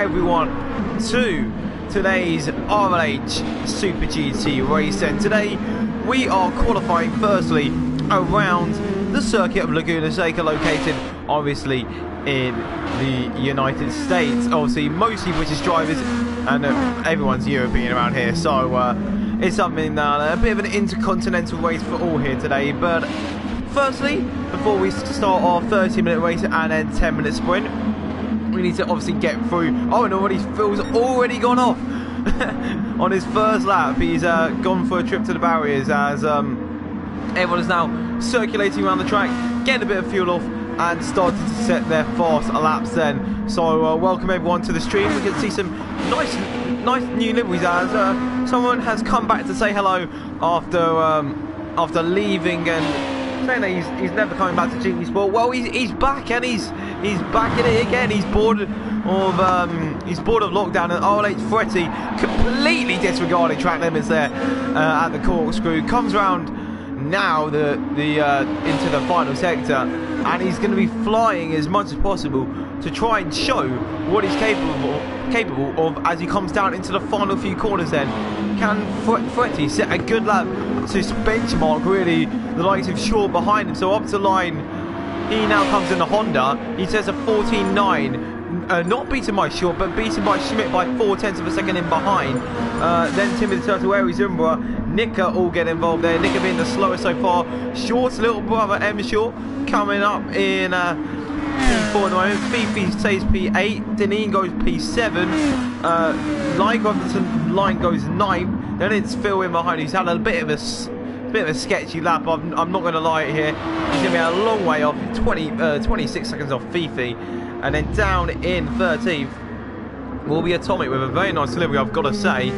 Everyone to today's RLH Super GT race, and today we are qualifying firstly around the circuit of Laguna, Seca, located obviously in the United States. Obviously mostly British drivers, and everyone's European around here, so it's something that a bit of an intercontinental race for all here today. But firstly, before we start our 30-minute race and then 10-minute sprint, we need to obviously get through. Oh, and already Phil's already gone off on his first lap. He's gone for a trip to the barriers as everyone is now circulating around the track, getting a bit of fuel off and starting to set their fast laps then. So welcome everyone to the stream. We can see some nice new liveries as someone has come back to say hello after leaving and saying that he's never coming back to GT Sport. Well, he's back, and he's back in it again. He's bored of lockdown, and RLH Fretti completely disregarding track limits there at the corkscrew. Comes round now into the final sector, and he's going to be flying as much as possible to try and show what he's capable of as he comes down into the final few corners. Then can Fretti set a good lap to benchmark really the likes of Shaw behind him? So up to line, he now comes in the Honda. He says a 14.9, not beaten by Shaw, but beaten by Schmidt by 0.4 of a second in behind. Then Timothy Turtle, Aries Umbra, Nika all get involved there. Nika being the slowest so far. Shaw's little brother, M Shaw, coming up in P4 at the moment. Fifi says P8. Deneen goes P7. Line goes 9. Then it's Phil in behind. He's had a bit of a sketchy lap. I'm not going to lie here. He's going to be a long way off. 26 seconds off Fifi. And then down in 13th will be Atomic with a very nice delivery, I've got to say.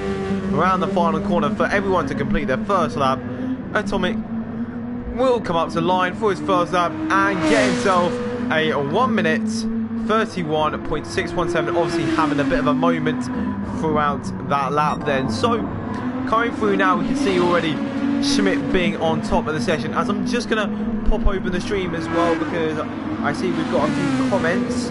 Around the final corner for everyone to complete their first lap. Atomic will come up to line for his first lap and get himself a 1 minute 31.617, obviously having a bit of a moment throughout that lap then. So coming through now, we can see already Schmidt being on top of the session, as I'm just going to pop open the stream as well because I see we've got a few comments,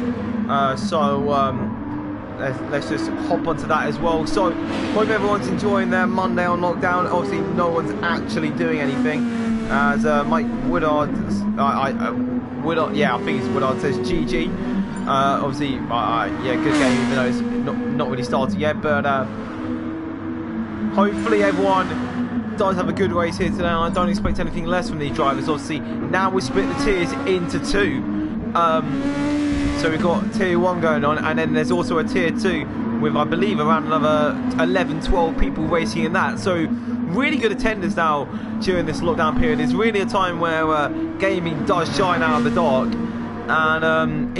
let's just hop onto that as well. So hope everyone's enjoying their Monday on lockdown. Obviously no one's actually doing anything, as Mike Woodard, yeah, I think it's Woodard, says GG. Obviously yeah, good game even though it's not really started yet, but hopefully everyone does have a good race here today, and I don't expect anything less from these drivers. Obviously now we split the tiers into two, so we've got tier 1 going on, and then there's also a tier 2 with, I believe, around another 11-12 people racing in that. So really good attendance now during this lockdown period. It's really a time where gaming does shine out of the dark, and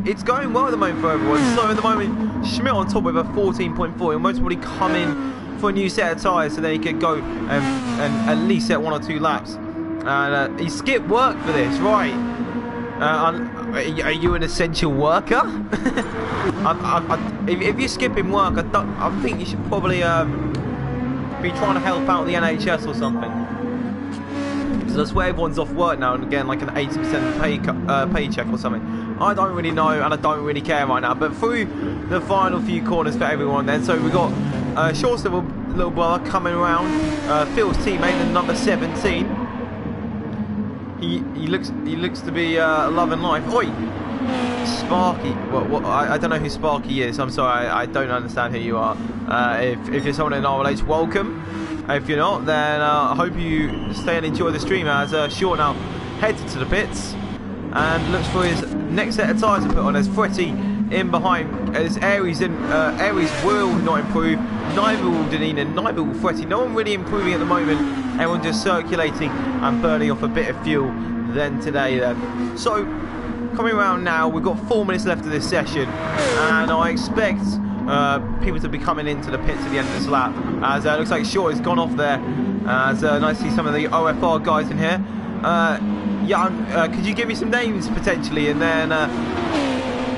it's going well at the moment for everyone. So at the moment, Schmidt on top with a 14.4. He'll most probably come in for a new set of tyres so that he could go and at least set 1 or 2 laps. And he skipped work for this, right? Are you an essential worker? If you're skipping work, I think you should probably be trying to help out the NHS or something. Because that's where everyone's off work now and again, like an 80% paycheck or something. I don't really know, and I don't really care right now. But through the final few corners for everyone then, so we've got Shaw's little brother coming around, Phil's teammate, the number 17. He looks to be loving life. Oi, Sparky. Well, I don't know who Sparky is. I'm sorry, I don't understand who you are. If you're someone in RLH, welcome. If you're not, then I hope you stay and enjoy the stream, as Shaw now heads to the pits and looks for his next set of tyres to put on, as Fretti in behind, as Aries will not improve, neither will Deneen and neither will Fretti. No one really improving at the moment, everyone just circulating and burning off a bit of fuel then today then. So coming around now, we've got 4 minutes left of this session, and I expect people to be coming into the pits at the end of this lap, as it looks like Shaw has gone off there, as nice to see some of the OFR guys in here. Yeah, could you give me some names potentially, and then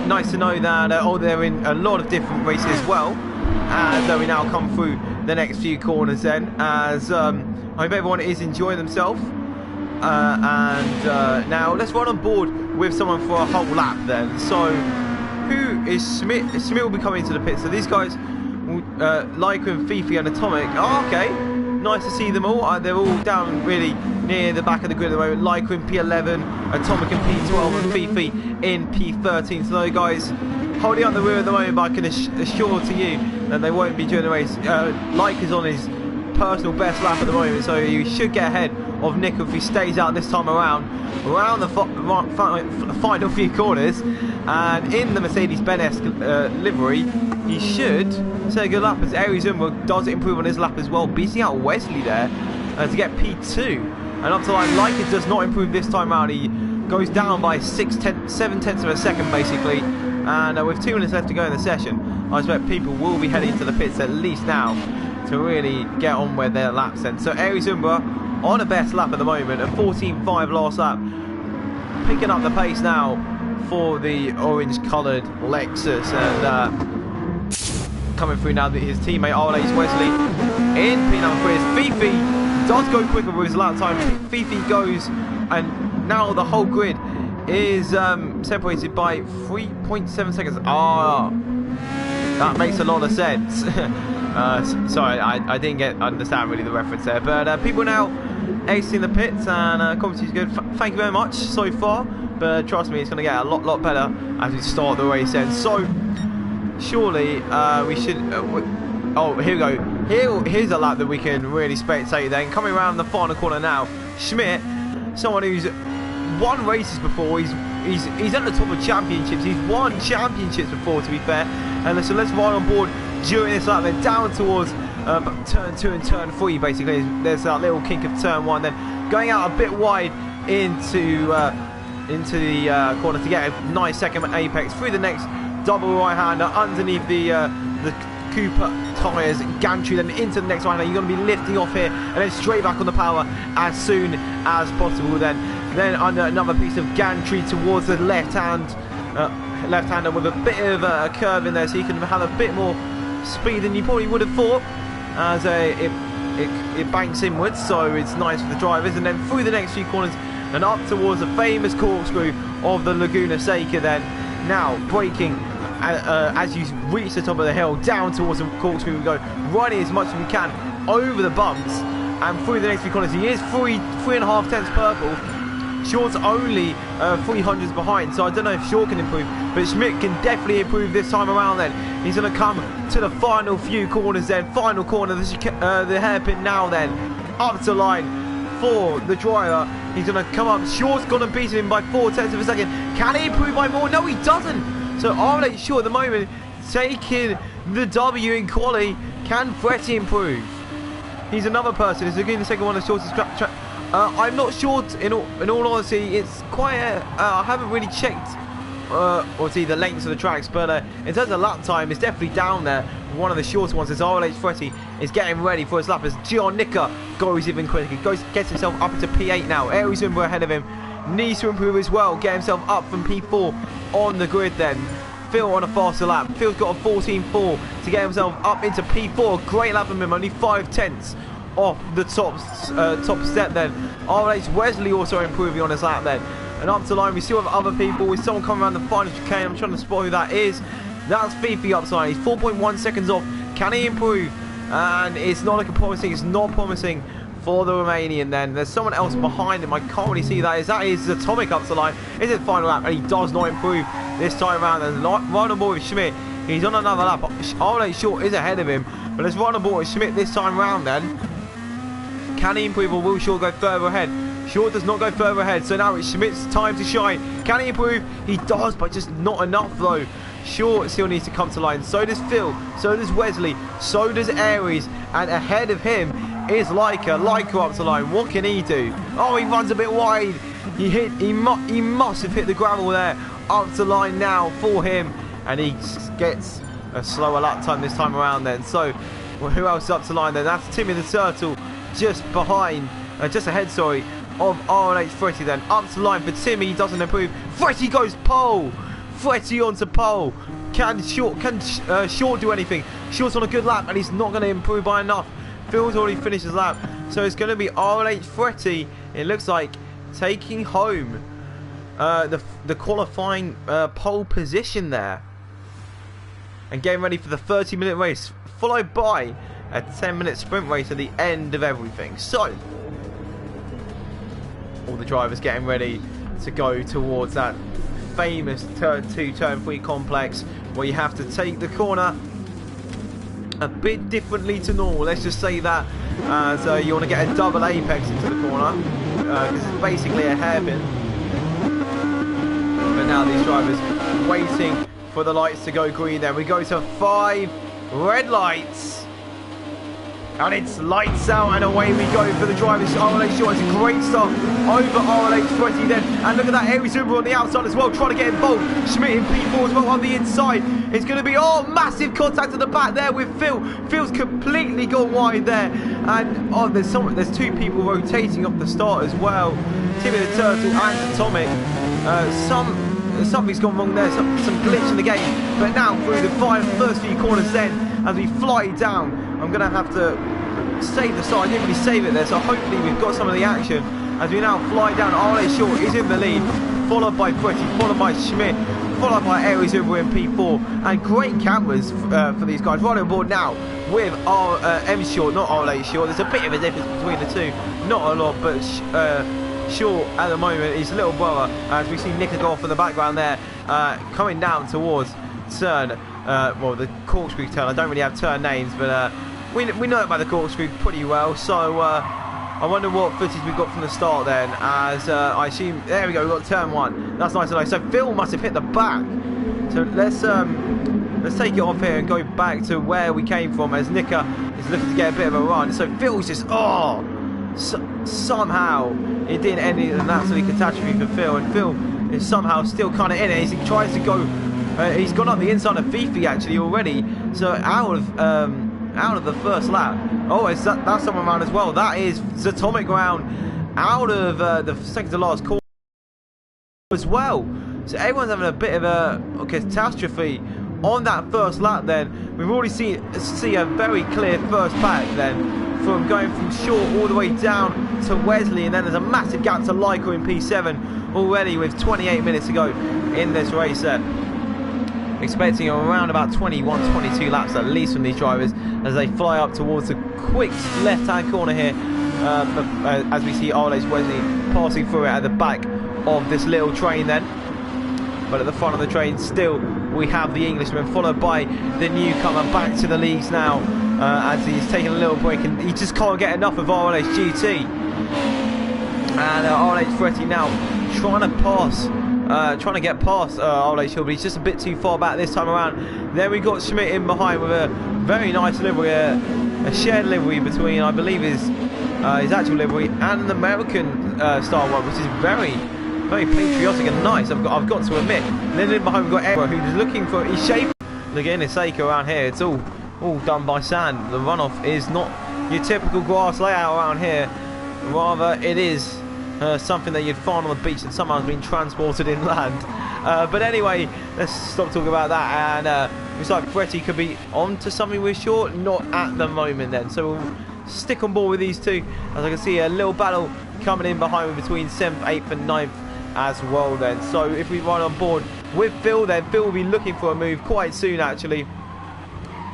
nice to know that they're in a lot of different races as well, as we now come through the next few corners then, as I hope everyone is enjoying themselves. Now let's run on board with someone for a whole lap then. So who is Schmidt? Schmidt will be coming to the pit. So these guys, Lycra, Fifi and Atomic. Oh, okay. Nice to see them all. They're all down really near the back of the grid at the moment. Lycra in P11, Atomic in P12 and Fifi in P13. So those guys holding up the rear at the moment, but I can assure to you that they won't be during the race. Lycra's on his personal best lap at the moment, so he should get ahead of Nick if he stays out this time around the final few corners. And in the Mercedes-Benz livery, he should set a good lap as Aries Umbra does improve on his lap as well, beating out Wesley there to get P2. And up to line, Lycra does not improve this time around. He goes down by 7 tenths of a second basically. And with 2 minutes left to go in the session, I expect people will be heading to the pits at least now to really get on with their laps then. So Aries Umbra on a best lap at the moment, a 14.5 last lap, picking up the pace now for the orange coloured Lexus, and coming through now his teammate RLH Wesley in P3. Fifi does go quicker with his lap time. Fifi goes, and now the whole grid is separated by 3.7 seconds. That makes a lot of sense. Sorry, I didn't understand really the reference there, but people now acing the pits, and commentary is good. Thank you very much so far, but trust me, it's going to get a lot better as we start the race then. So surely we should oh, here we go. Here's a lap that we can really spectate then. Coming around the final corner now, Schmidt, someone who's won races before. He's at the top of championships. He's won championships before, to be fair. And so let's ride on board during this lap, then down towards turn 2 and turn 3 basically. There's that little kink of turn 1, then going out a bit wide into the corner to get a nice second apex through the next double right-hander underneath the Cooper tyres, gantry, then into the next right-hander. You're going to be lifting off here and then straight back on the power as soon as possible. Then under another piece of gantry towards the left-hander with a bit of a curve in there, so you can have a bit more speed than you probably would have thought, as it banks inwards, so it's nice for the drivers. And then through the next few corners and up towards the famous corkscrew of the Laguna Seca, then now braking as you reach the top of the hill, down towards the corkscrew we go, running as much as we can over the bumps and through the next few corners. He is 3.5 tenths purple. Short's only 300s behind, so I don't know if Short can improve, but Schmidt can definitely improve this time around then. He's going to come to the final few corners then. Final corner, the hairpin now then. Up to line for the driver. He's going to come up. Short's going to beat him by 4 tenths of a second. Can he improve by more? No, he doesn't. So RLH Short at the moment taking the W in quali. Can Fretti improve? He's another person. Is again the second one of shortest track. I'm not sure, in all honesty. It's quite I haven't really checked or see the lengths of the tracks, but in terms of lap time, it's definitely down there. One of the shorter ones as RLH Fretti is getting ready for his lap as Gian Nica goes even quicker. Gets himself up into P8 now. Aries Umbra ahead of him. Needs to improve as well. Get himself up from P4 on the grid then. Phil on a faster lap. Phil's got a 14.4 to get himself up into P4. Great lap from him, only 5 tenths off the top step then. RLH Wesley also improving on his lap then. And up to line, we still have other people. With someone coming around the final chicane. I'm trying to spot who that is. That's Fifi upside. He's 4.1 seconds off. Can he improve? And it's not looking promising. It's not promising for the Romanian then. There's someone else behind him. I can't really see that. That is Atomic up to line. It's his final lap, and he does not improve this time around. There's right on board with Schmidt. He's on another lap. RLH Short is ahead of him. But let's run on board with Schmidt this time around then. Can he improve, or will Short go further ahead? Short does not go further ahead, so now it's Schmidt's time to shine. Can he improve? He does, but just not enough though. Short still needs to come to line. So does Phil, so does Wesley, so does Aries, and ahead of him is Lycra up to line. What can he do? Oh, he runs a bit wide. He must have hit the gravel there. Up to line now for him, and he gets a slower lap time this time around then. So who else is up to line then? That's Timmy the Turtle, just behind, just ahead, sorry, of RLH Fretti then. Up to line for Timmy, he doesn't improve. Fretti goes pole. Fretti onto pole. Can Short do anything? Short's on a good lap, and he's not going to improve by enough. Phil's already finished his lap, so it's going to be RLH Fretti, it looks like, taking home the qualifying pole position there. and getting ready for the 30-minute race, followed by a 10-minute sprint race at the end of everything. So, all the drivers getting ready to go towards that famous turn 2, turn 3 complex where you have to take the corner a bit differently to normal. Let's just say that. So you want to get a double apex into the corner because it's basically a hairpin. But now these drivers waiting for the lights to go green. There we go to 5 red lights. And it's lights out and away we go for the drivers. RLH Short has a great start over RLH 20 then. And look at that, Aries Uber on the outside as well, trying to get involved. Schmidt in P4 as well on the inside. It's going to be, oh, massive contact at the back there with Phil. Phil's completely gone wide there. And, oh, there's 2 people rotating off the start as well. Timmy the Turtle and Atomic. Something's gone wrong there, some glitch in the game. But now through the first few corners then, as we fly down, I'm going to have to save the start. I didn't really save it there, so hopefully we've got some of the action. As we now fly down, RLH Short is in the lead, followed by Pretty, followed by Schmidt, followed by Aries Uber in P4. And great cameras for these guys. Right on board now with M Short, not RLH Short. There's a bit of a difference between the two. Not a lot, but Short at the moment is little brother. As we see Nicker go off in the background there, coming down towards turn, well, the corkscrew turn. I don't really have turn names, but we know about the corkscrew pretty well. So I wonder what footage we've got from the start then. As I assume, there we go, we've got turn 1. That's nice and nice. So Phil must have hit the back. So let's take it off here and go back to where we came from. As Nicker is looking to get a bit of a run. So Phil's just somehow it didn't end in an absolute catastrophe for Phil, and Phil is somehow still kind of in it. He tries to go. He's gone up the inside of Fifi actually already. So out of the first lap. Oh, that's someone around as well. That is Zatomic round out of the second to last corner as well. So everyone's having a bit of a catastrophe on that first lap. Then we've already see a very clear first pack then, from going from Short all the way down to Wesley, and then there's a massive gap to Leica in P7 already with 28 minutes to go in this race there. Expecting around about 21-22 laps at least from these drivers as they fly up towards the quick left-hand corner here, as we see RLH Wesley passing through it at the back of this little train then. But at the front of the train still we have the Englishman, followed by the newcomer back to the leagues now, as he's taking a little break and he just can't get enough of RLH GT. And RLH Fretti now trying to get past RLH Hill, but he's just a bit too far back this time around. Then we got Schmidt in behind with a very nice livery, a shared livery between, I believe, his actual livery and an American style one, which is very patriotic and nice. I've got to admit. And then in behind we've got Ebro, who's looking for his shape. Again, it's Seca around here. It's all done by sand. The runoff is not your typical grass layout around here. Rather, it is something that you'd find on the beach and somehow has been transported inland. But anyway, let's stop talking about that. And looks like Fretti could be on to something with Short. Not at the moment then. So we'll stick on board with these two. As I can see a little battle coming in behind me between 7th, 8th and 9th as well then. So if we run on board with Phil then, Phil will be looking for a move quite soon actually.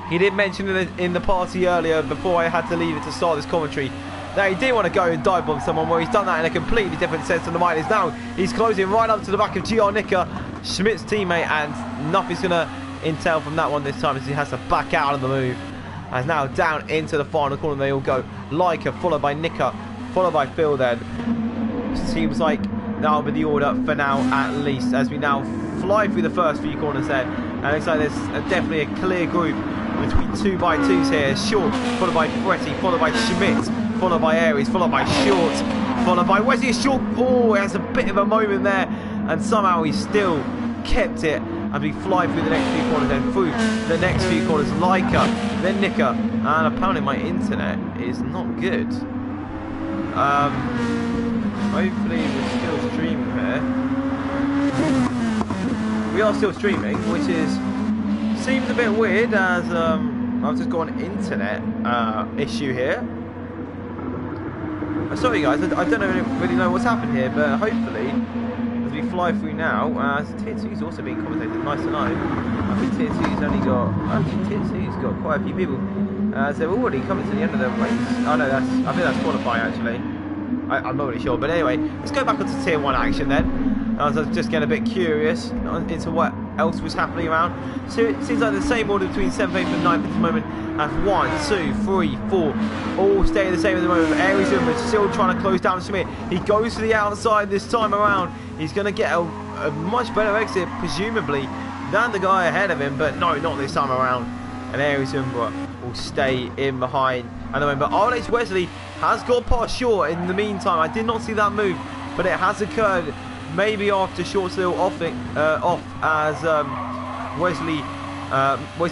He did mention in the party earlier, before I had to leave it to start this commentary, that he did want to go and dive bomb someone, where he's done that in a completely different sense than the mine is now. He's closing right up to the back of GR Nicker, Schmidt's teammate, and nothing's going to entail from that one this time as he has to back out of the move. As now down into the final corner they all go. Leica followed by Nicker, followed by Phil then. Seems like that'll be the order for now at least, as we now fly through the first few corners there. And it looks like there's definitely a clear group between 2x2s here. Short, followed by Fretti, followed by Schmidt, followed by Aries, followed by Short, followed by Wesley. Short, oh, it has a bit of a moment there, and somehow he still kept it as we fly through the next few corners, then through the next few corners. Leica, then Nicker, and apparently my internet is not good. Hopefully we're still streaming here. We are still streaming, which seems a bit weird, as I've just got an internet issue here. Sorry guys, I don't really know what's happened here, but hopefully as we fly through now. Tier 2's also being commentated, nice to know. I think Tier 2's only got, Tier 2's got quite a few people. So they're already coming to the end of the race. Oh no, I think that's qualifying actually. I'm not really sure, but anyway, let's go back onto Tier 1 action then. I was just getting a bit curious into what else was happening around. So it seems like the same order between 7th, 8th and 9th at the moment. As 1, 2, 3, 4, all staying the same at the moment. Aries is still trying to close down Schmidt. He goes to the outside this time around. He's going to get a much better exit, presumably, than the guy ahead of him, but no, not this time around. And Aries will stay in behind at the moment. But RLH Wesley has got past Short in the meantime. I did not see that move, but it has occurred. Maybe after Short's little off as Wesley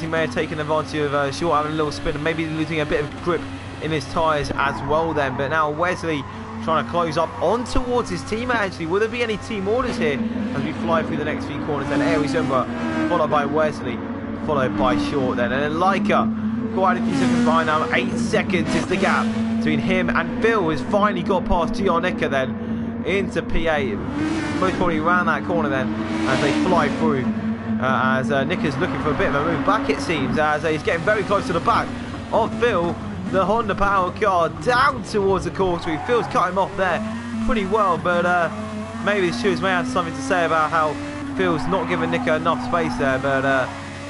may have taken advantage of Short having a little spin and maybe losing a bit of grip in his tyres as well then. But now Wesley trying to close up on towards his teammate actually. Will there be any team orders here as we fly through the next few corners? Then Aries followed by Wesley, followed by Short then. And then Leica, quite a few seconds behind now. 8 seconds is the gap between him and Phil, has finally got past Giannica then into P8. Most probably around that corner then as they fly through. As Nicker's looking for a bit of a move back, it seems, as he's getting very close to the back of Phil, the Honda Power car, down towards the causeway. Phil's cut him off there pretty well, but maybe the stewards may have something to say about how Phil's not giving Nicker enough space there. But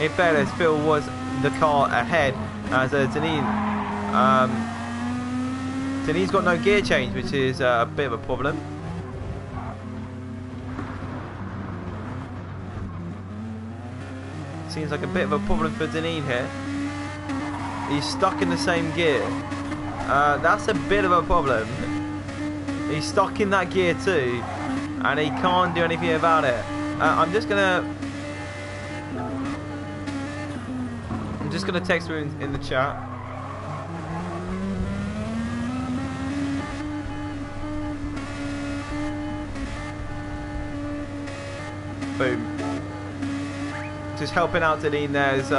in fairness, Phil was the car ahead, as Denise's got no gear change, which is a bit of a problem. Seems like a bit of a problem for Deneen here. He's stuck in the same gear. That's a bit of a problem. He's stuck in that gear too, and he can't do anything about it. I'm just gonna text him in the chat. Boom. Just helping out Deneen there as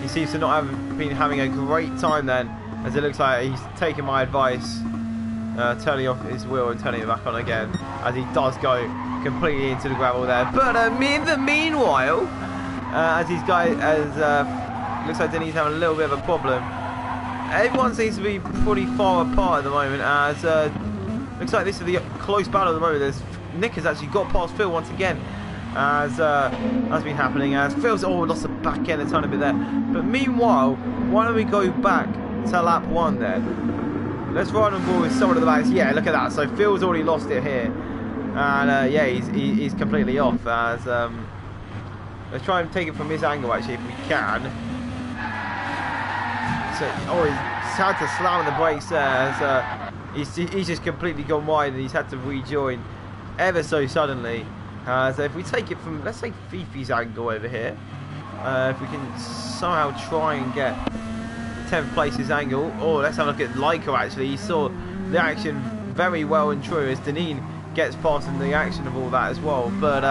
he seems to not have been having a great time then, as it looks like he's taking my advice, turning off his wheel and turning it back on again, as he does go completely into the gravel there. But in the meanwhile, as these guys, looks like Deneen's having a little bit of a problem. Everyone seems to be pretty far apart at the moment, as looks like this is the close battle at the moment. Nick has actually got past Phil once again, as has been happening, as Phil's lost the back end a tiny bit there. But meanwhile, why don't we go back to lap 1 then? Let's ride on board with someone at the back. Yeah, look at that. So Phil's already lost it here, and yeah, he's completely off. As let's try and take it from his angle actually, if we can. So he's had to slam the brakes there, as he's just completely gone wide, and he's had to rejoin ever so suddenly. So if we take it from, let's say, Fifi's angle over here, if we can somehow try and get 10th place's angle, or let's have a look at Leica actually. He saw the action very well and true as Deneen gets past in the action of all that as well. But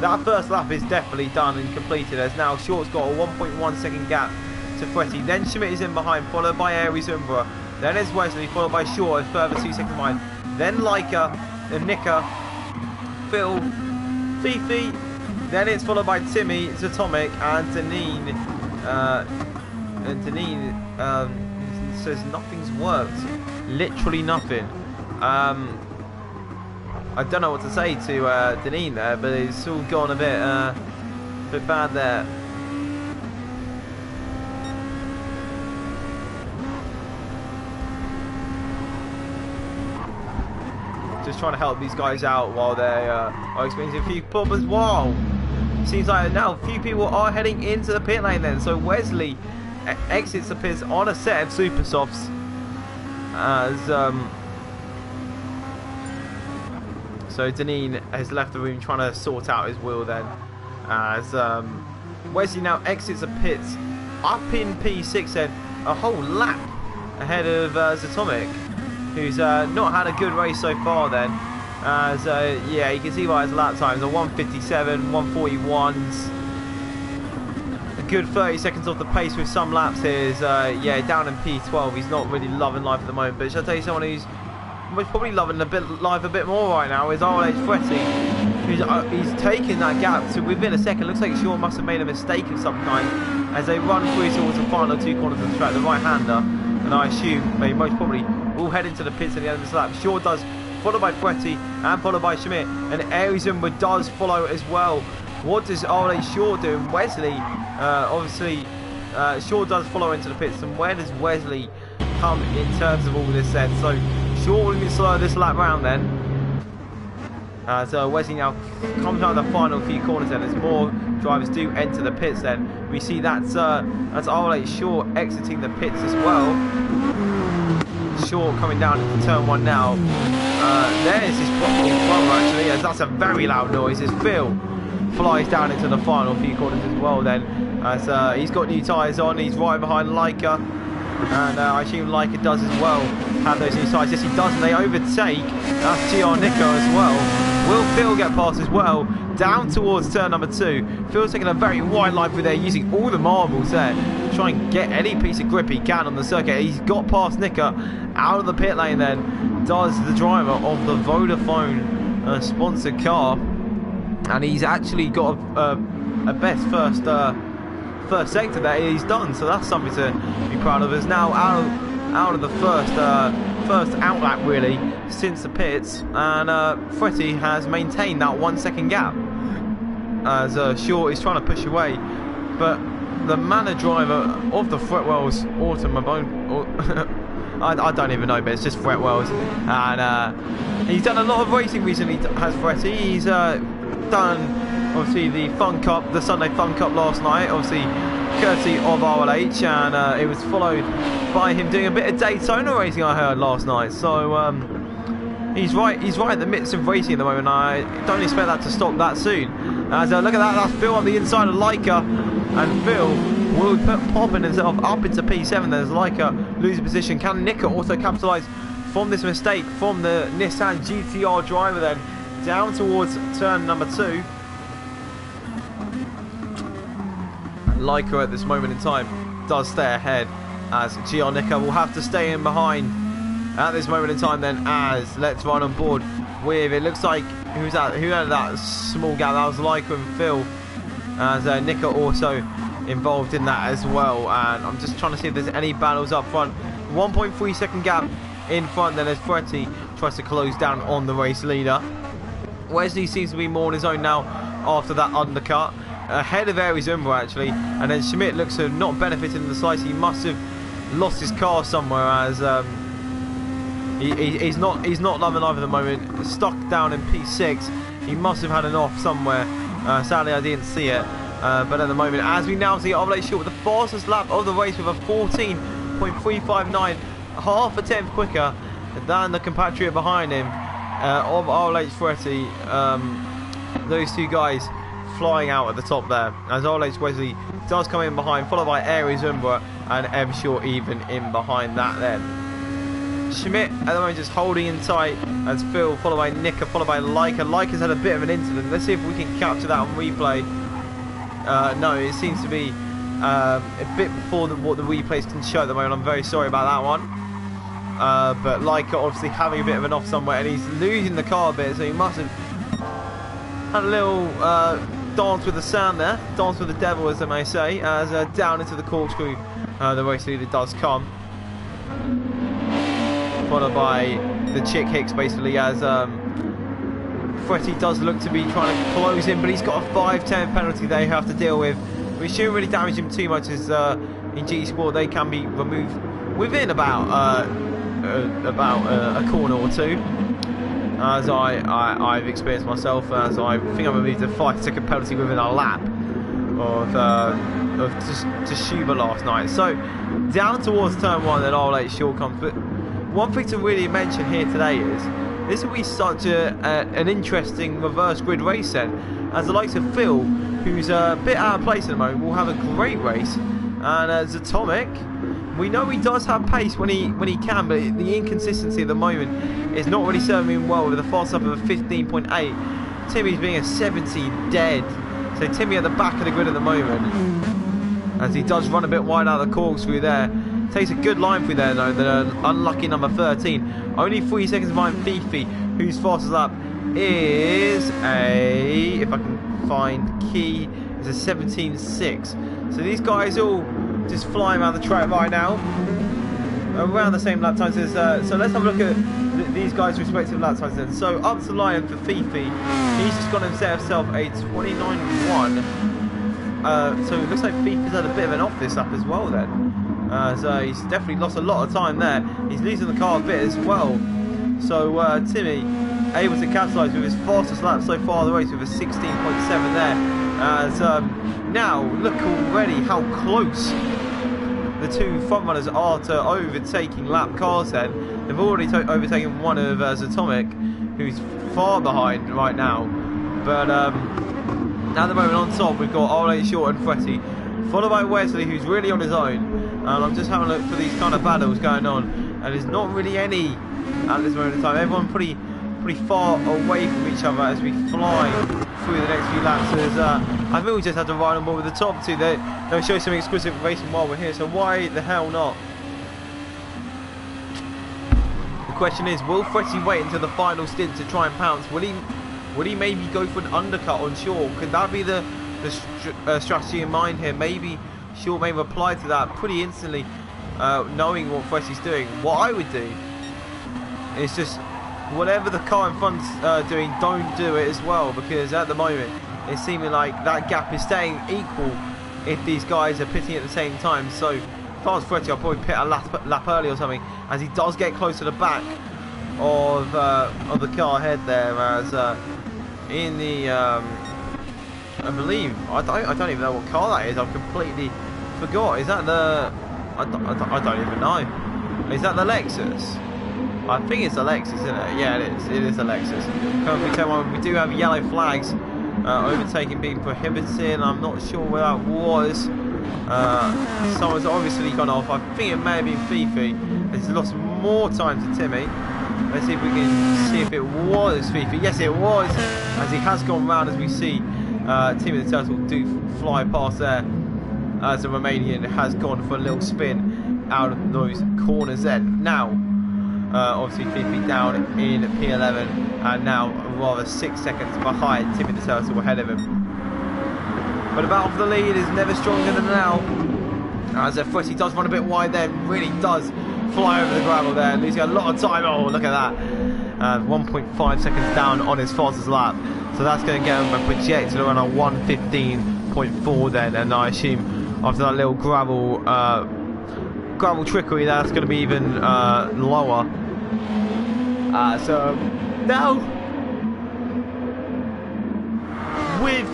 that first lap is definitely done and completed, as now Short's got a 1.1 second gap to Fretty. Then Schmidt is in behind, followed by Aries Umbra. Then it's Wesley, followed by Short, a further 2 seconds behind. Then Leica, then Nicker, Phil, Fifi, then it's followed by Timmy, Zatomic, and Deneen. Says nothing's worked. Literally nothing. I don't know what to say to Deneen there, but it's all gone a bit bad there. Just trying to help these guys out while they are experiencing a few problems. Wow! Seems like now a few people are heading into the pit lane then. So Wesley exits the pits on a set of super softs, as so Deneen has left the room trying to sort out his wheel then, as Wesley now exits the pits up in P6 then, a whole lap ahead of Zatomic, who's not had a good race so far then, as yeah, you can see by his lap times, a 157, 141s, a good 30 seconds off the pace with some laps here is, yeah, down in P12. He's not really loving life at the moment, but shall I tell you someone who's most probably loving life a bit more right now is RLH Fretty, who's taking that gap to within a second. Looks like Shaw must have made a mistake of some kind as they run through towards the final 2 corners of the track. The right-hander, and I assume they most probably will head into the pits at the end of this lap. Shaw does, followed by Fretty and followed by Schmidt, and Arizumba does follow as well. What does RLH Shaw do? And Wesley, obviously, Shaw does follow into the pits, and where does Wesley come in terms of all this then? So Shaw will be slow this lap round then. So Wesley now comes out of the final few corners then as more drivers do enter the pits then. We see that's RLH Shaw exiting the pits as well. Shaw coming down into turn 1 now. There's his brother actually, as that's a very loud noise as Phil flies down into the final few corners as well then. As he's got new tyres on, he's right behind Leica. And I assume Leica does as well have those new tyres. Yes, he does, and they overtake. That's GR Nico as well. Will Phil get past as well? Down towards turn number 2. Phil's taking a very wide line through there, using all the marbles there to try and get any piece of grip he can on the circuit. He's got past Nico out of the pit lane then. Does the driver of the Vodafone sponsored car. And he's actually got a best first sector that he's done, so that's something to be proud of. Is now out of the first out lap really since the pits, and Fretty has maintained that 1 second gap as Shaw is trying to push away, but the manor driver of the Fretwell's automobile, I don't even know, but it's just Fretwell's, and he's done a lot of racing recently, has Fretty. He's done obviously the Sunday Fun Cup last night, obviously courtesy of RLH, and it was followed by him doing a bit of Daytona racing, I heard, last night. So he's right in the midst of racing at the moment. I don't expect that to stop that soon. As look at that, that's Phil on the inside of Leica, and Phil will be popping himself up into P7. There's Leica losing position. Can Nico also capitalise from this mistake from the Nissan GTR driver then down towards turn number 2? Leica at this moment in time does stay ahead, as GR Nico will have to stay in behind at this moment in time then, as let's run on board with, it looks like, who had that small gap? That was Leica and Phil, as Nico also involved in that as well. And I'm just trying to see if there's any battles up front. 1.3 second gap in front then as Fretty tries to close down on the race leader. Wesley seems to be more on his own now after that undercut, ahead of Arizumba actually, and then Schmidt looks to have not benefited in the slice. He must have lost his car somewhere, as he's not loving life at the moment, stuck down in P6. He must have had an off somewhere. Sadly I didn't see it, but at the moment, as we now see RLH Shaw with the fastest lap of the race with a 14.359, half a tenth quicker than the compatriot behind him of RLH Fretty. Those two guys flying out at the top there, as RLH Wesley does come in behind, followed by Arizumba and M Shaw even in behind that then. Schmidt at the moment just holding in tight as Phil, followed by Nicker, followed by Leica. Leica's had a bit of an incident. Let's see if we can capture that on replay. No, it seems to be a bit before what the replays can show at the moment. I'm very sorry about that one. But Leica obviously having a bit of an off somewhere, and he's losing the car a bit, so he must have had a little dance with the sand there, dance with the devil as they may say, as down into the corkscrew the race leader does come, followed by the Chick Hicks basically, as Fretty does look to be trying to close in, but he's got a 5-10 penalty they have to deal with, which shouldn't really damage him too much, as in GT Sport they can be removed within about a corner or two, as I've experienced myself, as I think I removed a 5-second penalty within a lap of Toshiba last night. So down towards turn 1 then RLH Shaw comes. But one thing to really mention here today is this will be such an interesting reverse grid race then, as the likes of Phil, who's a bit out of place at the moment, will have a great race, and as Atomic, we know he does have pace when he can, but the inconsistency at the moment is not really serving him well, with a fast up of a 15.8. Timmy's being a 70 dead. So Timmy at the back of the grid at the moment, as he does run a bit wide out of the corkscrew there. Takes a good line through there though, the unlucky number 13. Only 3 seconds behind Fifi, whose fastest lap is a, if I can find key, is a 17.6. So these guys all just flying around the track right now, around the same lap times as, so let's have a look at these guys' respective lap times then. So up to the line for Fifi, he's just gone and set himself a 29.1. So it looks like Fifi's had a bit of an off this lap as well then. So he's definitely lost a lot of time there. He's losing the car a bit as well. So Timmy able to capitalise with his fastest lap so far of the race with a 16.7 there. As now look already how close the two front runners are to overtaking lap cars then. They've already overtaken one of Zatomic, who's far behind right now. But at the moment on top we've got RLH Short and Fretty, followed by Wesley, who's really on his own. And I'm just having a look for these kind of battles going on, and there's not really any at this moment in time. Everyone pretty far away from each other as we fly through the next few laps. As, I think we just have to ride on board with the top two. They'll show some exclusive racing while we're here, so why the hell not? The question is, will Fretty wait until the final stint to try and pounce? Will he maybe go for an undercut on Short? Could that be the strategy in mind here? Maybe Short may reply to that pretty instantly, knowing what Fretty's doing. What I would do is just whatever the car in front's doing, don't do it as well, because at the moment it's seeming like that gap is staying equal if these guys are pitting at the same time. So if I was Fretty, I'll probably pit a lap early or something, as he does get close to the back of the car ahead there, as in the I believe, I don't even know what car that is. I've completely forgot. Is that the, I don't even know. Is that the Lexus? I think it's a Lexus, isn't it? Yeah, it is. It is a Lexus. Currently, we do have yellow flags. Overtaking being prohibited. I'm not sure where that was. Someone's obviously gone off. I think it may have been Fifi. He's lost more time to Timmy. Let's see if we can see if it was Fifi. Yes, it was. As he has gone round, as we see Timmy the Turtle do fly past there. As the Romanian has gone for a little spin out of those corners then. Now, obviously Fifi down in P11 and now rather 6 seconds behind Timmy the Turtle ahead of him. But the battle for the lead is never stronger than now. As Fretty does run a bit wide there, really does fly over the gravel there, losing a lot of time. Oh, look at that. 1.5 seconds down on his fastest lap. So that's going to get him projected around a 1:15.4 then, and I assume after that little gravel trickery, that's going to be even lower. So now with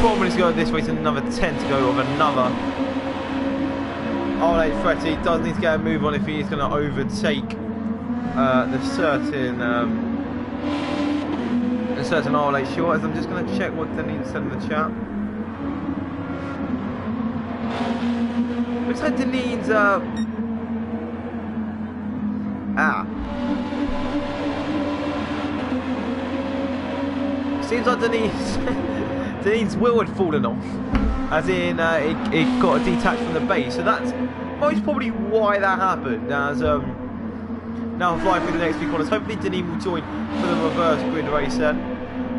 12 minutes to go this race and another 10 to go of another, RLH Fretty does need to get a move on if he is going to overtake the certain RLH Short. As I'm just going to check what Deneen said in the chat. Looks like Deneen's seems like Deneen's wheel had fallen off, as in it got detached from the base. So that's most probably why that happened. As now flying through the next few corners. Hopefully Deneen will join for the reverse grid race then.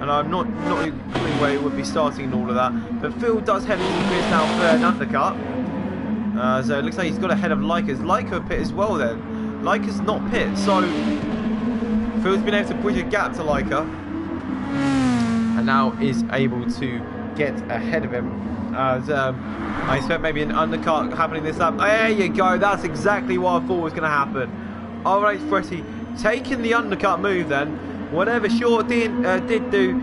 And I'm not even clear where he would be starting and all of that. But Phil does head into the grids now for an undercut. So it looks like he's got ahead of Leica's. Leica pit as well then. Leica's not pit, so Phil's been able to bridge a gap to Leica. And now is able to get ahead of him. As I expect maybe an undercut happening this lap. There you go, that's exactly what I thought was going to happen. RLH Fretty taking the undercut move then. Whatever Short did do,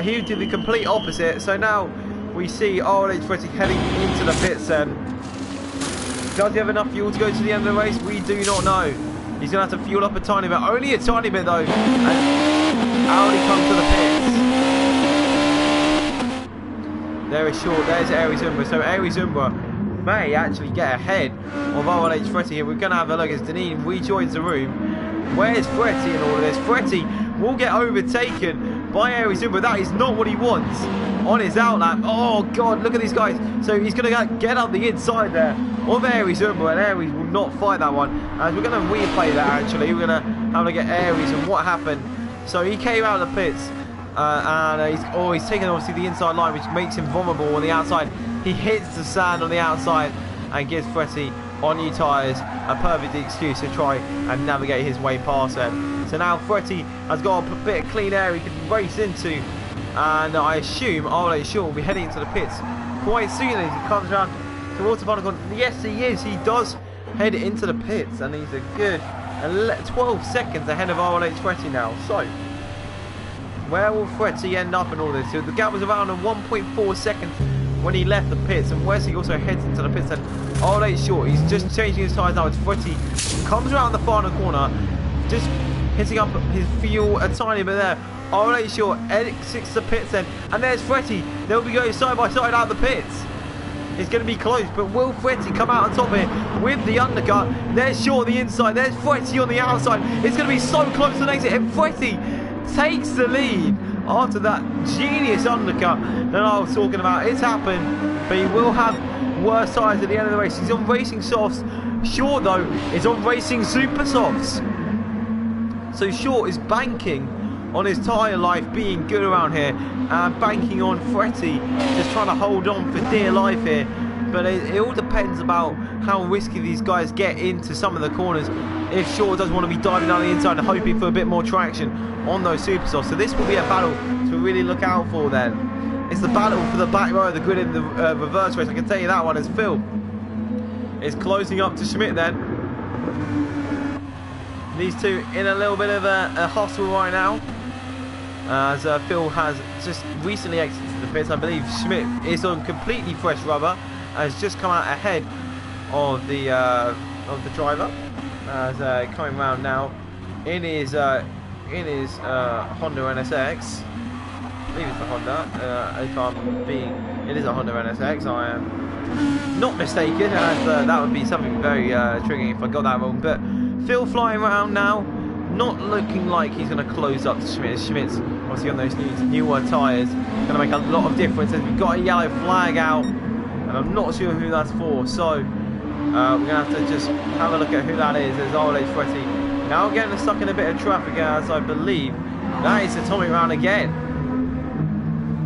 he did the complete opposite. So now we see RLH Fretty heading into the pits then. Does he have enough fuel to go to the end of the race? We do not know. He's going to have to fuel up a tiny bit. Only a tiny bit though. And out he comes to the pits. There is Short. There's Arizumba. So Arizumba may actually get ahead of RLH Fretty here. We're going to have a look as Deneen rejoins the room. Where's Fretty in all of this? Fretty will get overtaken by Aries, but that is not what he wants on his outlap. Oh God, look at these guys. So he's going to get up the inside there of Aries, and Aries will not fight that one. As we're going to replay that actually. We're going to have a look at Aries and what happened. So he came out of the pits and he's taken obviously the inside line, which makes him vulnerable on the outside. He hits the sand on the outside and gives Fretti on new tyres a perfect excuse to try and navigate his way past them. So now Fretti has got a bit of clean air he can race into, and I assume RLH Short will be heading into the pits quite soon as he comes around towards the final corner. Yes, he is. He does head into the pits, and he's a good 12 seconds ahead of RLH Fretti now. So where will Fretti end up in all this? So the gap was around 1.4 seconds when he left the pits, and Wesley also heads into the pits. And RLH Short, he's just changing his tyres now. It's Fretti comes around the final corner, just hitting up his fuel a tiny bit there. RLH Short exits the pits then, and there's Fretti. They'll be going side by side out the pits. It's going to be close, but will Fretti come out on top of it with the undercut? There's Short on the inside, there's Fretti on the outside. It's going to be so close to the exit, and Fretti takes the lead after that genius undercut that I was talking about. It's happened, but he will have worse tyres at the end of the race. He's on racing softs. Short though is on racing super softs. So Short is banking on his tyre life being good around here, and banking on Fretti just trying to hold on for dear life here. But it all depends about how risky these guys get into some of the corners. If Short does want to be diving down the inside and hoping for a bit more traction on those super softs. So this will be a battle to really look out for then. It's the battle for the back row of the grid in the reverse race. I can tell you that one, as Phil is closing up to Schmidt then. These two in a little bit of a hustle right now, as Phil has just recently exited the pits. I believe Schmidt is on completely fresh rubber, has just come out ahead of the driver, as coming round now in his Honda NSX. I believe it's the Honda. If I'm being, it is a Honda NSX. I am not mistaken, as that would be something very triggering if I got that wrong. But Phil flying around now, not looking like he's going to close up to Schmidt. Schmidt's obviously on those newer tyres, going to make a lot of difference. As we've got a yellow flag out, and I'm not sure who that's for. So we're going to have to just have a look at who that is. There's RLH Fretti now getting stuck in a bit of traffic, as I believe that is Atomic round again.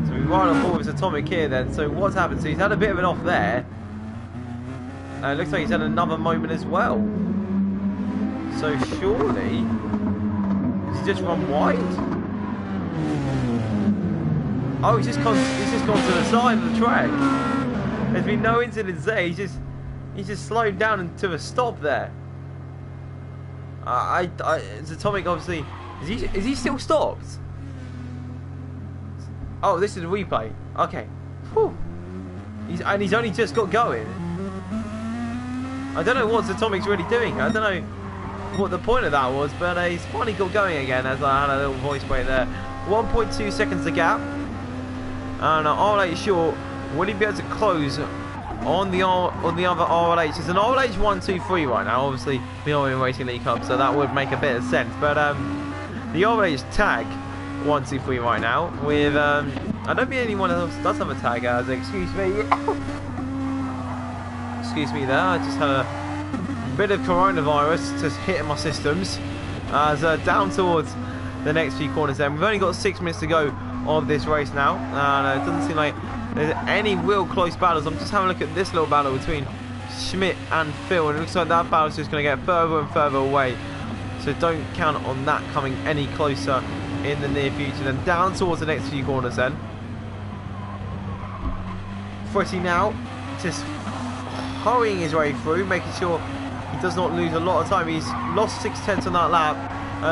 So we ride on board with Atomic here then. So what's happened? So he's had a bit of an off there. It looks like he's had another moment as well. So surely he's just run wide. Oh, he's just gone to the side of the track. There's been no incidents there. He's just slowed down into a stop there. It's Atomic, obviously. Is he still stopped? Oh, this is a replay. Okay. Whew. He's only just got going. I don't know what Atomic's really doing. I don't know what the point of that was, but he's finally got going again, as I had a little voice break there. 1.2 seconds the gap, and RLH Short, will he be able to close on the other RLH? It's an RLH 1, 2, 3 right now. Obviously we are in Racing League Cup, so that would make a bit of sense. But the RLH tag 1, 2, 3 right now with I don't think anyone else does have a tag, as excuse me. Excuse me there, I just had a bit of coronavirus just hitting my systems, as down towards the next few corners then. We've only got 6 minutes to go of this race now, and it doesn't seem like there's any real close battles. I'm just having a look at this little battle between Schmidt and Phil, and it looks like that battle's just going to get further and further away, so don't count on that coming any closer in the near future. Then down towards the next few corners then. Fretti now just hurrying his way through, making sure he does not lose a lot of time. He's lost 6/10 on that lap.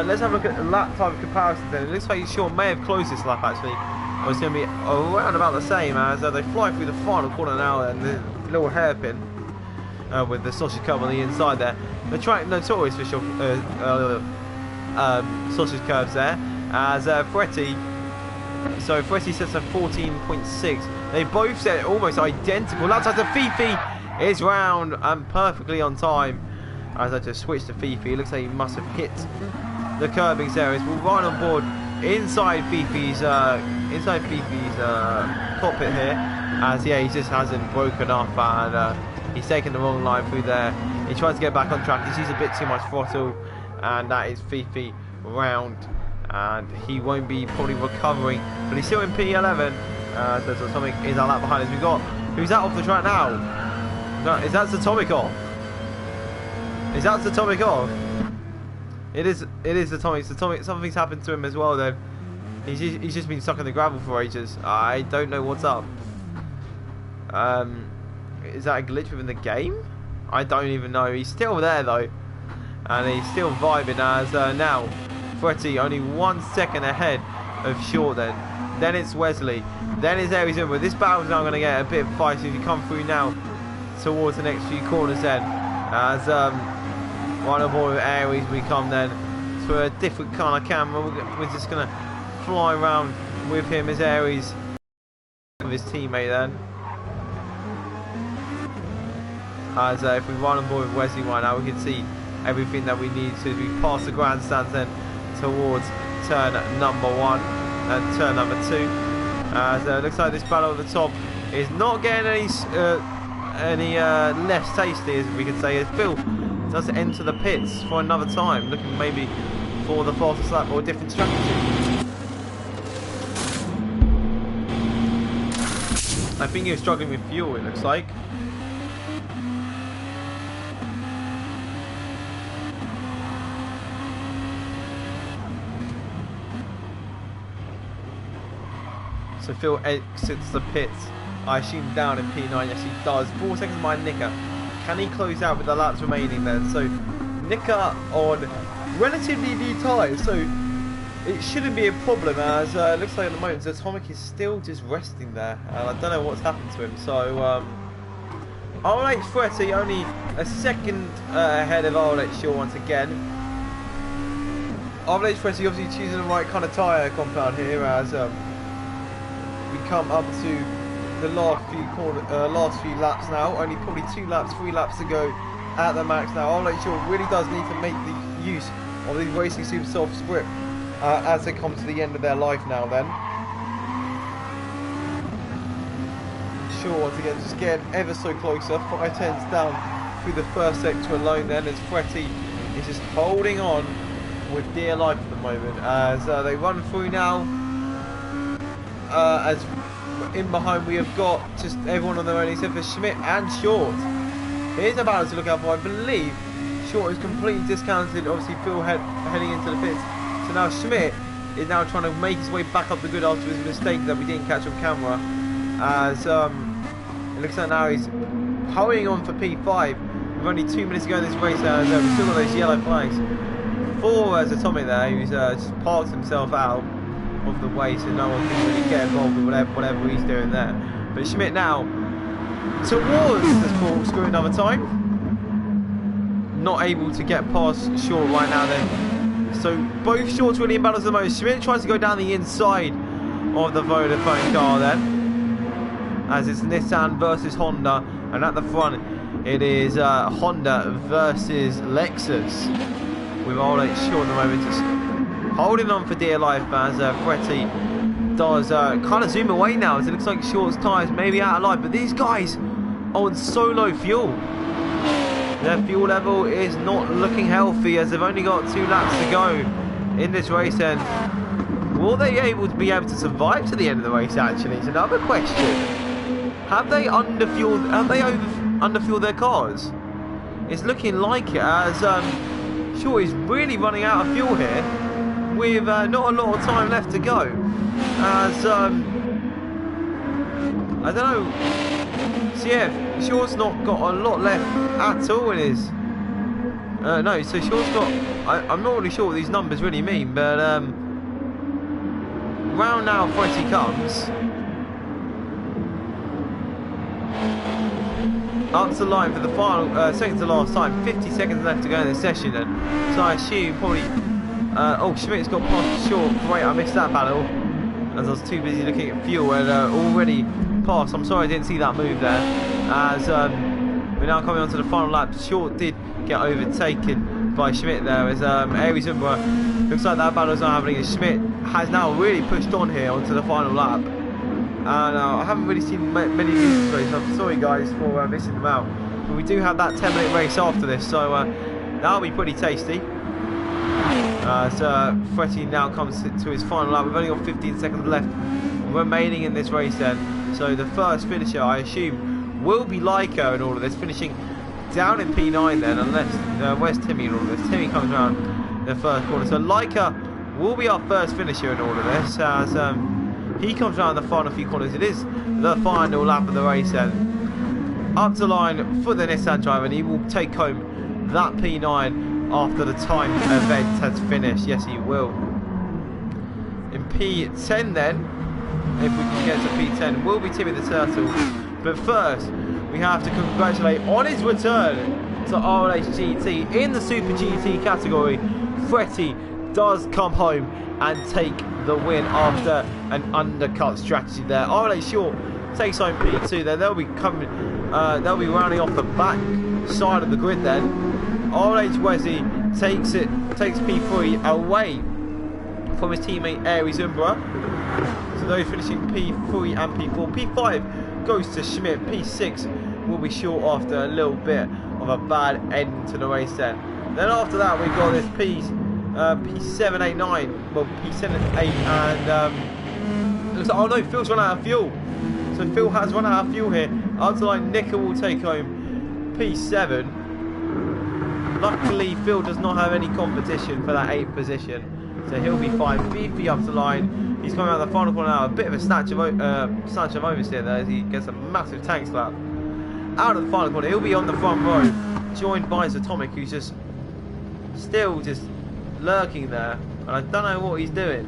Let's have a look at the lap time comparison then. It looks like Shaw may have closed this lap actually. Or it's going to be around about the same, as they fly through the final corner now, and the little hairpin with the sausage curve on the inside there. The track notorious for sausage curves there, as Fretti. So Fretti sets a 14.6. They both set almost identical laps. As Fifi is round and perfectly on time. As I just switched to Fifi, it looks like he must have hit the curbings there. We'll ride on board inside Fifi's cockpit here, as yeah, he just hasn't broken off, and he's taken the wrong line through there. He tries to get back on track. He sees a bit too much throttle, and that is Fifi round, and he won't be probably recovering, but he's still in P11. So something is a lap behind us. We've got, who's that off the track now? Is that Zatomikov? Is that Zatomikov? It is Atomic. Something's happened to him as well then. He's just been stuck in the gravel for ages. I don't know what's up. Is that a glitch within the game? I don't even know. He's still there though, and he's still vibing as now Fretty only 1 second ahead of Short then it's Wesley, then it's Aries in, but this battle's now going to get a bit feisty if you come through now towards the next few corners then, as right on board with Aries we come then to a different kind of camera. We're just going to fly around with him as Aries with his teammate then. As if we run on board with Wesley right now, we can see everything that we need to as we pass the grandstands then towards turn number 1 and turn number 2. As looks like this battle at the top is not getting any less tasty, as we could say, as Phil does enter the pits for another time, looking maybe for the fastest lap or a different strategy. I think he was struggling with fuel, it looks like. So Phil exits the pits, I assume down in P9. Yes, he does. 4 seconds behind Nika. Can he close out with the laps remaining then? So Nika on relatively new tyres, so it shouldn't be a problem, as it looks like at the moment Atomic is still just resting there. I don't know what's happened to him. So RLH Fretty only a second ahead of RLH Shaw once again. RLH Fretty obviously choosing the right kind of tyre compound here, as we come up to the last few laps now. Only probably 3 laps to go at the max now. RLH Shaw really does need to make the use of these Racing Super Soft Script as they come to the end of their life now then. Shaw once again just getting ever so closer, 5 tenths down through the first sector alone then, as Fretty is just holding on with dear life at the moment, as they run through now. As in behind we have got just everyone on their own except for Schmidt and Short. Here's a balance to look out for. I believe Short is completely discounted, obviously Phil heading into the pits. So now Schmidt is now trying to make his way back up the grid after his mistake that we didn't catch on camera. As it looks like now he's hurrying on for P5 with only 2 minutes to go in this race, as we've still got those yellow flags. 4 as Atomic there, who's just parked himself out of the way, so no one can really get involved with whatever he's doing there. But Schmidt now towards the corkscrew another time, not able to get past Short right now then. So both Shorts really in balance at the moment. Schmidt tries to go down the inside of the Vodafone car then, as it's Nissan versus Honda, and at the front it is Honda versus Lexus, with RLH Short at the moment just holding on for dear life, as Fretty does kind of zoom away now, as it looks like Short's tyres may be out of life, but these guys are on so low fuel. Their fuel level is not looking healthy, as they've only got 2 laps to go in this race, and will they be able to survive to the end of the race actually? It's another question. Have they underfueled, underfueled their cars? It's looking like it, as Short is really running out of fuel here, with not a lot of time left to go, as I don't know. So yeah, Short's not got a lot left at all in his no, so Short's got, I'm not really sure what these numbers really mean, but round now Fretty comes up to the line for the final second to last time. 50 seconds left to go in this session then, so I assume probably oh, Schmidt's got past Short. Great, I missed that battle as I was too busy looking at fuel, and already passed. I'm sorry I didn't see that move there, as we're now coming on to the final lap. Short did get overtaken by Schmidt there as Aries Umbra. Looks like that battle's not happening, as Schmidt has now really pushed on here onto the final lap. And I haven't really seen many of these races. I'm sorry guys for missing them out. But we do have that 10-minute race after this, so that'll be pretty tasty. So Fretty now comes to his final lap. We've only got 15 seconds left remaining in this race then. So the first finisher, I assume, will be Leica in all of this, finishing down in P9 then, unless, where's Timmy in all of this? Timmy comes around the first corner. So Leica will be our first finisher in all of this, as he comes around the final few corners. It is the final lap of the race then. Up to line for the Nissan driver, and he will take home that P9 after the time event has finished. Yes, he will. In P10 then, if we can get to P10, will be Timmy the Turtle. But first, we have to congratulate on his return to RLH GT in the Super GT category. Fretty does come home and take the win after an undercut strategy there. RLH Short takes home P2 then. They'll be rounding off the back side of the grid then. RLH Wesley takes P3 away from his teammate Aries Umbra. So those finishing P3 and P4. P5 goes to Schmidt. P6 will be short after a little bit of a bad end to the race then. Then after that we've got this P7, 8, 9. Well, P7, 8 and looks like, oh no, Phil's run out of fuel. So Phil has run out of fuel here. Up to line, Nicker will take home P7. Luckily, Phil does not have any competition for that 8th position, so he'll be fine. Beefy up to line. He's coming out of the final corner now. A bit of a snatch of oversteer there as he gets a massive tank slap. Out of the final corner, he'll be on the front row, joined by Zatomic, who's still lurking there, and I don't know what he's doing.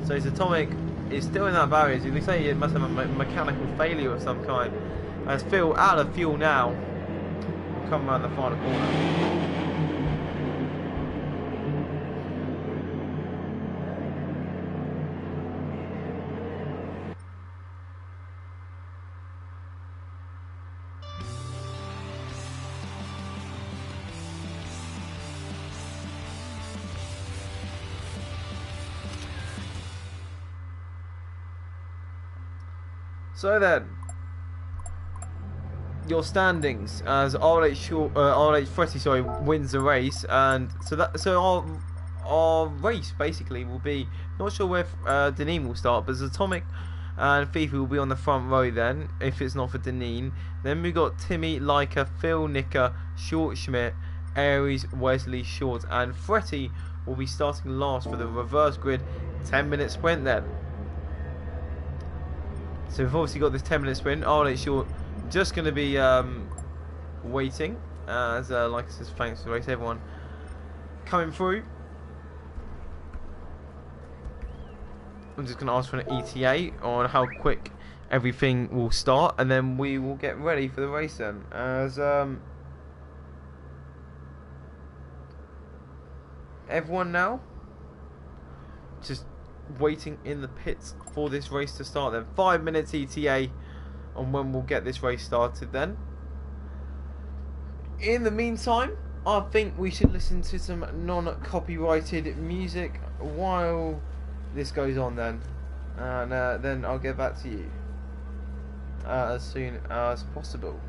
So Zatomic is still in that barrier. So it looks like he must have a mechanical failure of some kind. As Phil out of fuel now, come around the final corner. So then, your standings as RLH Fretty wins the race, and so our race basically will be, not sure where Deneen will start, but Atomic and Fifi will be on the front row then, if it's not for Deneen. Then we got Timmy, Leica, Phil, Nicker, Short, Schmidt, Aries, Wesley, Short, and Fretty will be starting last for the reverse grid 10-minute sprint then. So we've obviously got this 10-minute sprint. RLH Short just going to be waiting, as like I said, thanks for the race, everyone coming through. I'm just going to ask for an ETA on how quick everything will start, and then we will get ready for the race then. As everyone now just waiting in the pits for this race to start then. 5 minutes ETA on when we'll get this race started then. In the meantime, I think we should listen to some non-copyrighted music while this goes on then, and then I'll get back to you as soon as possible.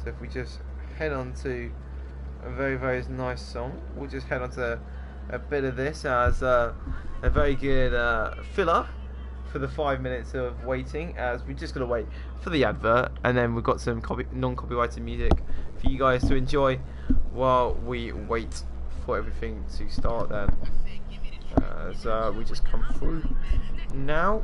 So if we just head on to a very, very nice song, we'll just head on to a bit of this as a very good filler for the 5 minutes of waiting, as we're just going to wait for the advert, and then we've got some non-copyrighted music for you guys to enjoy while we wait for everything to start then. As we just come through now.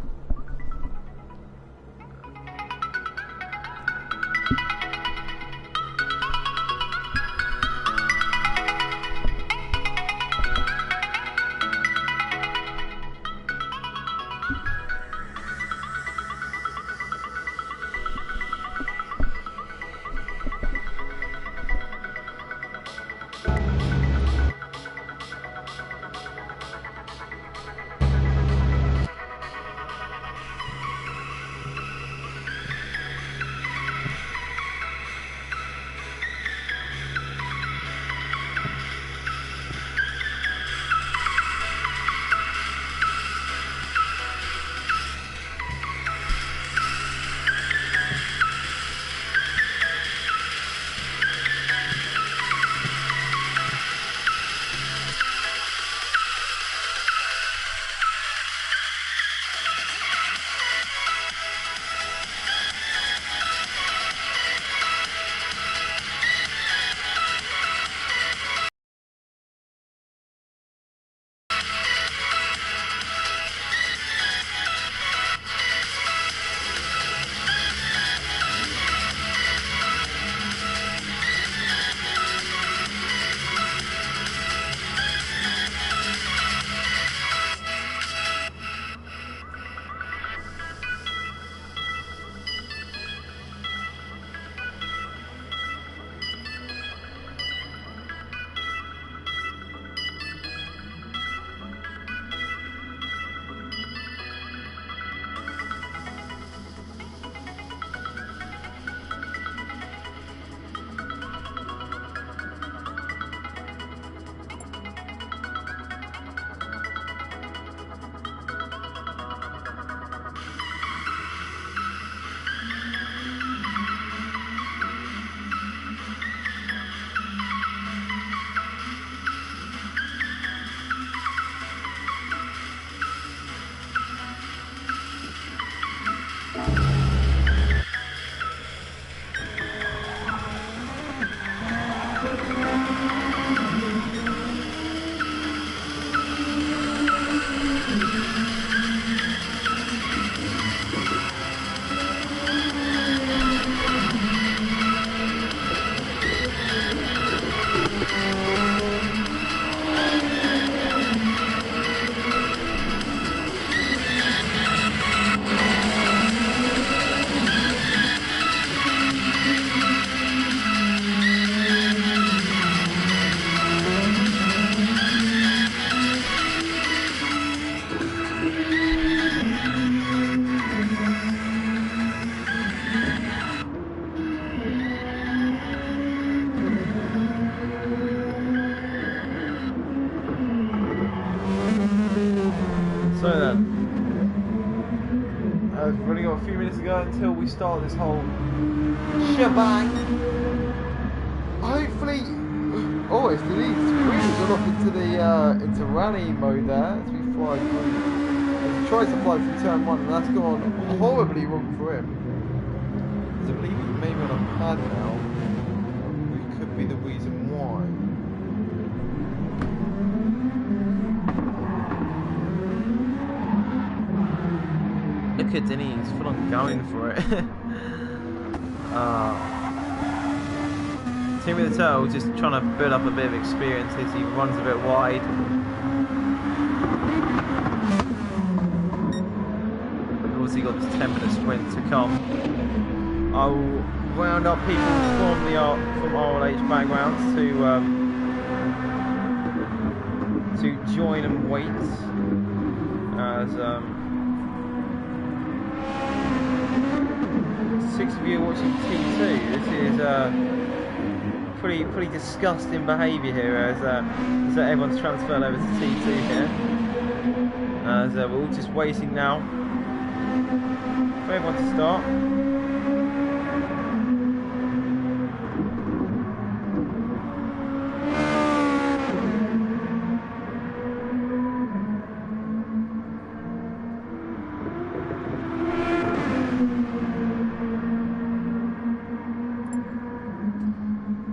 a few minutes ago until we start this whole shebang. Hopefully, oh, it's deleted. We've gone off into rally mode there as we fly through. He tried to fly through turn 1 and that's gone horribly wrong for him. Because I believe he's maybe on a pad now, which could be the reason why. Look at Denny, he's full on going for it. Timmy the Turtle just trying to build up a bit of experience as he runs a bit wide. We've obviously got this 10-minute sprint to come. I'll round up people from RLH backgrounds to join and wait as 6 of you are watching T2. This is pretty disgusting behaviour here as everyone's transferred over to T2 here. As we're all just waiting now for everyone to start.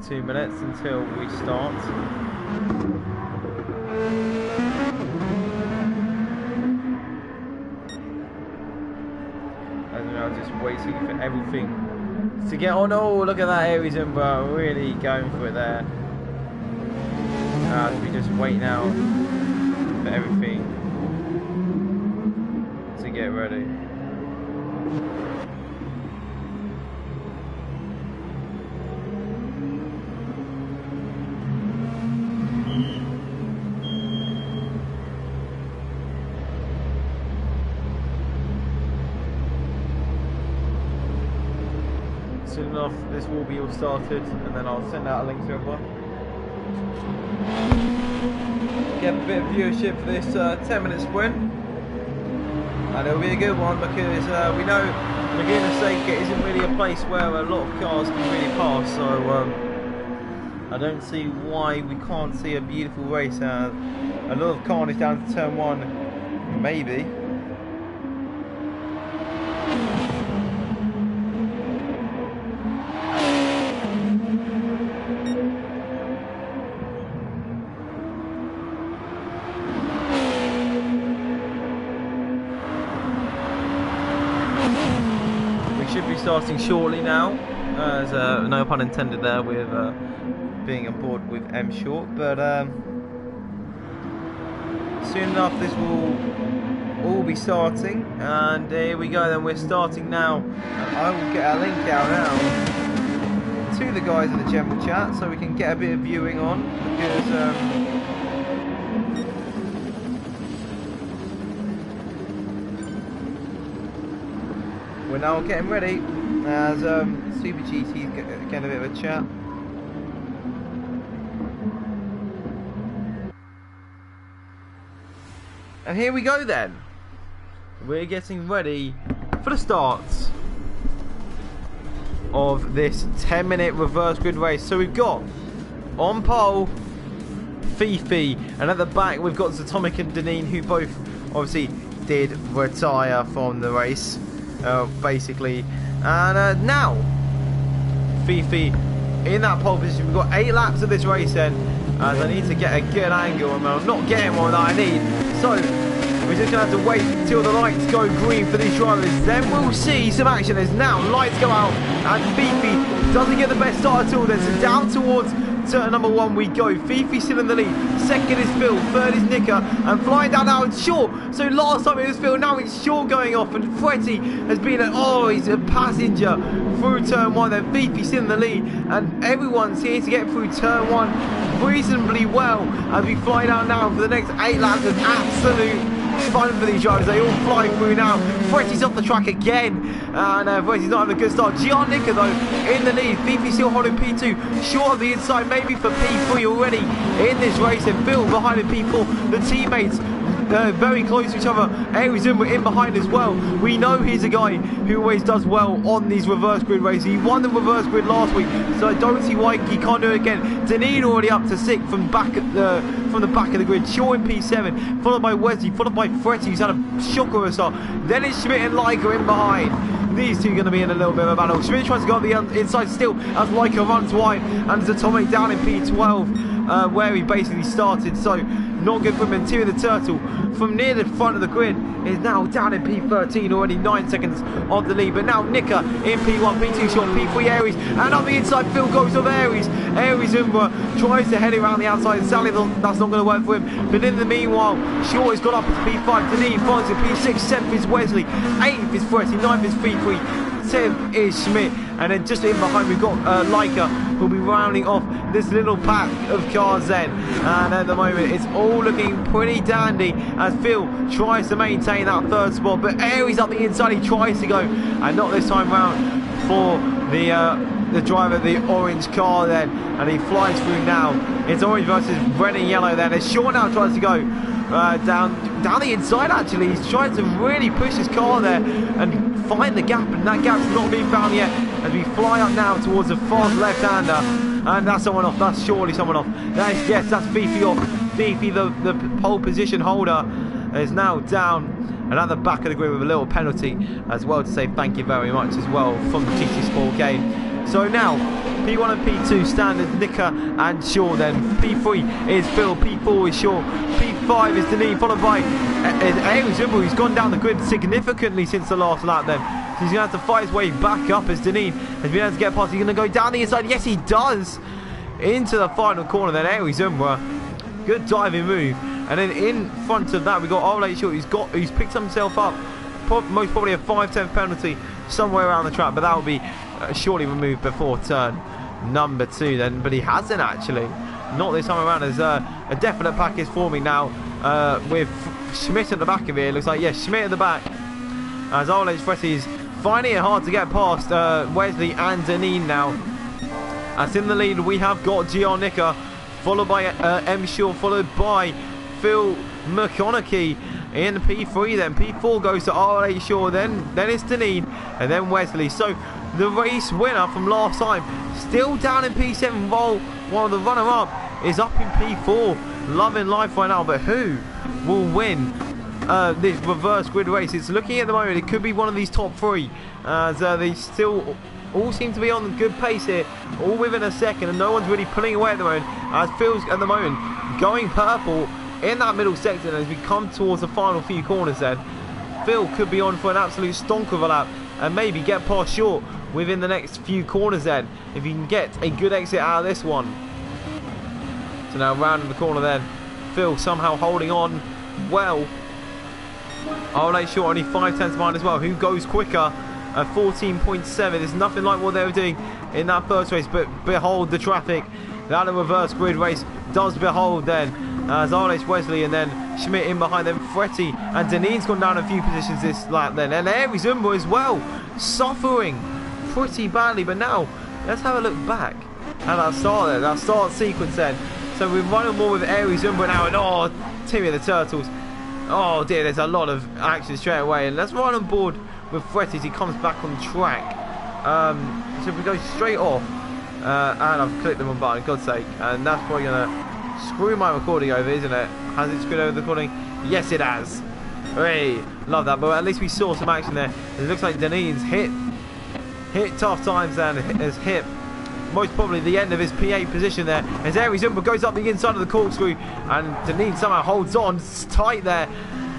2 minutes until we start. And now just waiting for everything to get on. Oh, look at that Aries Umbra, really going for it there. As we just wait now for everything to get ready. Soon enough, this will be all started, and then I'll send out a link to everyone. Get a bit of viewership for this 10-minute sprint, and it'll be a good one because we know Laguna Seca isn't really a place where a lot of cars can really pass, so I don't see why we can't see a beautiful race. A lot of carnage down to turn 1, maybe. Should be starting shortly now, as no pun intended there with being on board with M Short, but soon enough this will all be starting, and here we go then, we're starting now, and I will get a link out now to the guys in the general chat so we can get a bit of viewing on, because we're now getting ready as Super GT's getting a bit of a chat. And here we go then. We're getting ready for the start of this 10-minute reverse grid race. So we've got on pole Fifi, and at the back we've got Zatomic and Deneen, who both obviously did retire from the race. Basically, and now Fifi in that pole position. We've got 8 laps of this race then, as I need to get a good angle, and I'm not getting one that I need, so we're just going to have to wait until the lights go green for these drivers, then we'll see some action. As now lights go out and Fifi doesn't get the best start at all then, so down towards turn number 1 we go. Fifi still in the lead, second is Phil, third is Nika, and flying down now it's Shaw. So last time it was Phil, now it's Shaw going off, and Freddie has been he's a passenger through turn 1 then. Fifi still in the lead, and everyone's here to get through turn 1 reasonably well as we fly down now for the next 8 laps of absolute fun for these drivers. They all fly through now. Freddie's off the track again, and Freddie's not having a good start. Giannica though in the lead. Fifi still holding P2, short of the inside, maybe for P3 already in this race, and Phil behind in P4. The teammates very close to each other. Aries in behind as well. We know he's a guy who always does well on these reverse grid races. He won the reverse grid last week, so I don't see why he can't do it again. Deneen already up to 6th from the back of the grid. Shaw in P7, followed by Wesley, followed by Fretty, who's had a shocker of a start. Then it's Schmidt and Liger in behind. These two are going to be in a little bit of a battle. Schmidt tries to go on the inside still as Liger runs wide, and there's Atomic down in P12 where he basically started. So not good for him. Interior the Turtle from near the front of the grid is now down in P13, already 9 seconds of the lead. But now Nika in P1, P2 short, P3 Aries, and on the inside Phil goes of Aries. Aries Umbra tries to head it around the outside. Sadly, that's not going to work for him. But in the meanwhile, Short has got up to P5, Deneen finds it, P6, 7th is Wesley, 8th is Fretty, 9th is P3, 10th is Schmidt, and then just in behind we've got Leica, who'll be rounding off this little pack of cars then. And at the moment it's all looking pretty dandy as Phil tries to maintain that 3rd spot, but Aries up the inside, he tries to go, and not this time round for the driver of the orange car then, and he flies through now. It's orange versus red and yellow then, as Shaw now tries to go down the inside. Actually, he's trying to really push his car there and find the gap, and that gap's not being found yet as we fly up now towards the far left-hander, and that's someone off. That's surely someone off. Yes, that's Fifi off. Fifi, the pole position holder, is now down and at the back of the grid with a little penalty as well to say thank you very much as well from the GT Sport game. So now P1 and P2 standard Nika and Shaw, then P3 is Phil, P4 is Shaw, P5 is Deneen, followed by Aries Umbra, who's gone down the grid significantly since the last lap then. So he's going to have to fight his way back up as Deneen has been able to get past. He's going to go down the inside, yes he does, into the final corner then. Aries Umbra, good diving move. And then in front of that we got RLH who's picked himself up, most probably a 5/10 penalty somewhere around the track, but that will be surely removed before turn number 2 then, but he hasn't actually, not this time around, as a definite pack is forming now with Schmidt at the back of it. It looks like, yes, Schmidt at the back as RLH Fretty is finding it hard to get past Wesley and Deneen now. As in the lead we have got GR Nika, followed by M Shaw, followed by Phil McConaughey in P3 then. P4 goes to RLH Shaw, then it's Deneen, and then Wesley. So the race winner from last time still down in P7 while the runner-up is up in P4. Loving life right now, but who will win this reverse grid race? It's looking at the moment, it could be one of these top 3 as they still all seem to be on good pace here, all within a second, and no one's really pulling away at the moment as Phil's at the moment going purple in that middle sector. And as we come towards the final few corners then, Phil could be on for an absolute stonk of a lap and maybe get past Short within the next few corners then, if he can get a good exit out of this one. So now round the corner then, Phil somehow holding on well. RLH Short only 5/10 behind as well. Who goes quicker at 14.7? It's nothing like what they were doing in that first race, but behold the traffic that a reverse grid race does behold then, as RLH Wesley and then Schmidt in behind them. Fretty and Deneen's gone down a few positions this lap then, and Aries Umbra as well, suffering pretty badly. But now let's have a look back at that start there, that start sequence then. So we're running more with Aries Umbra now, and oh, Timmy of the Turtles, oh dear, there's a lot of action straight away. And let's run on board with Fretty as he comes back on track. So if we go straight off, and I've clicked the wrong button, God's sake, and that's probably gonna screw my recording over, isn't it? Has it screwed over the recording? Yes, it has. Hey, love that. But at least we saw some action there. It looks like Deneen's hit tough times and has hit most probably the end of his P8 position there. As Aries Umbra goes up the inside of the corkscrew, and Deneen somehow holds on. It's tight there.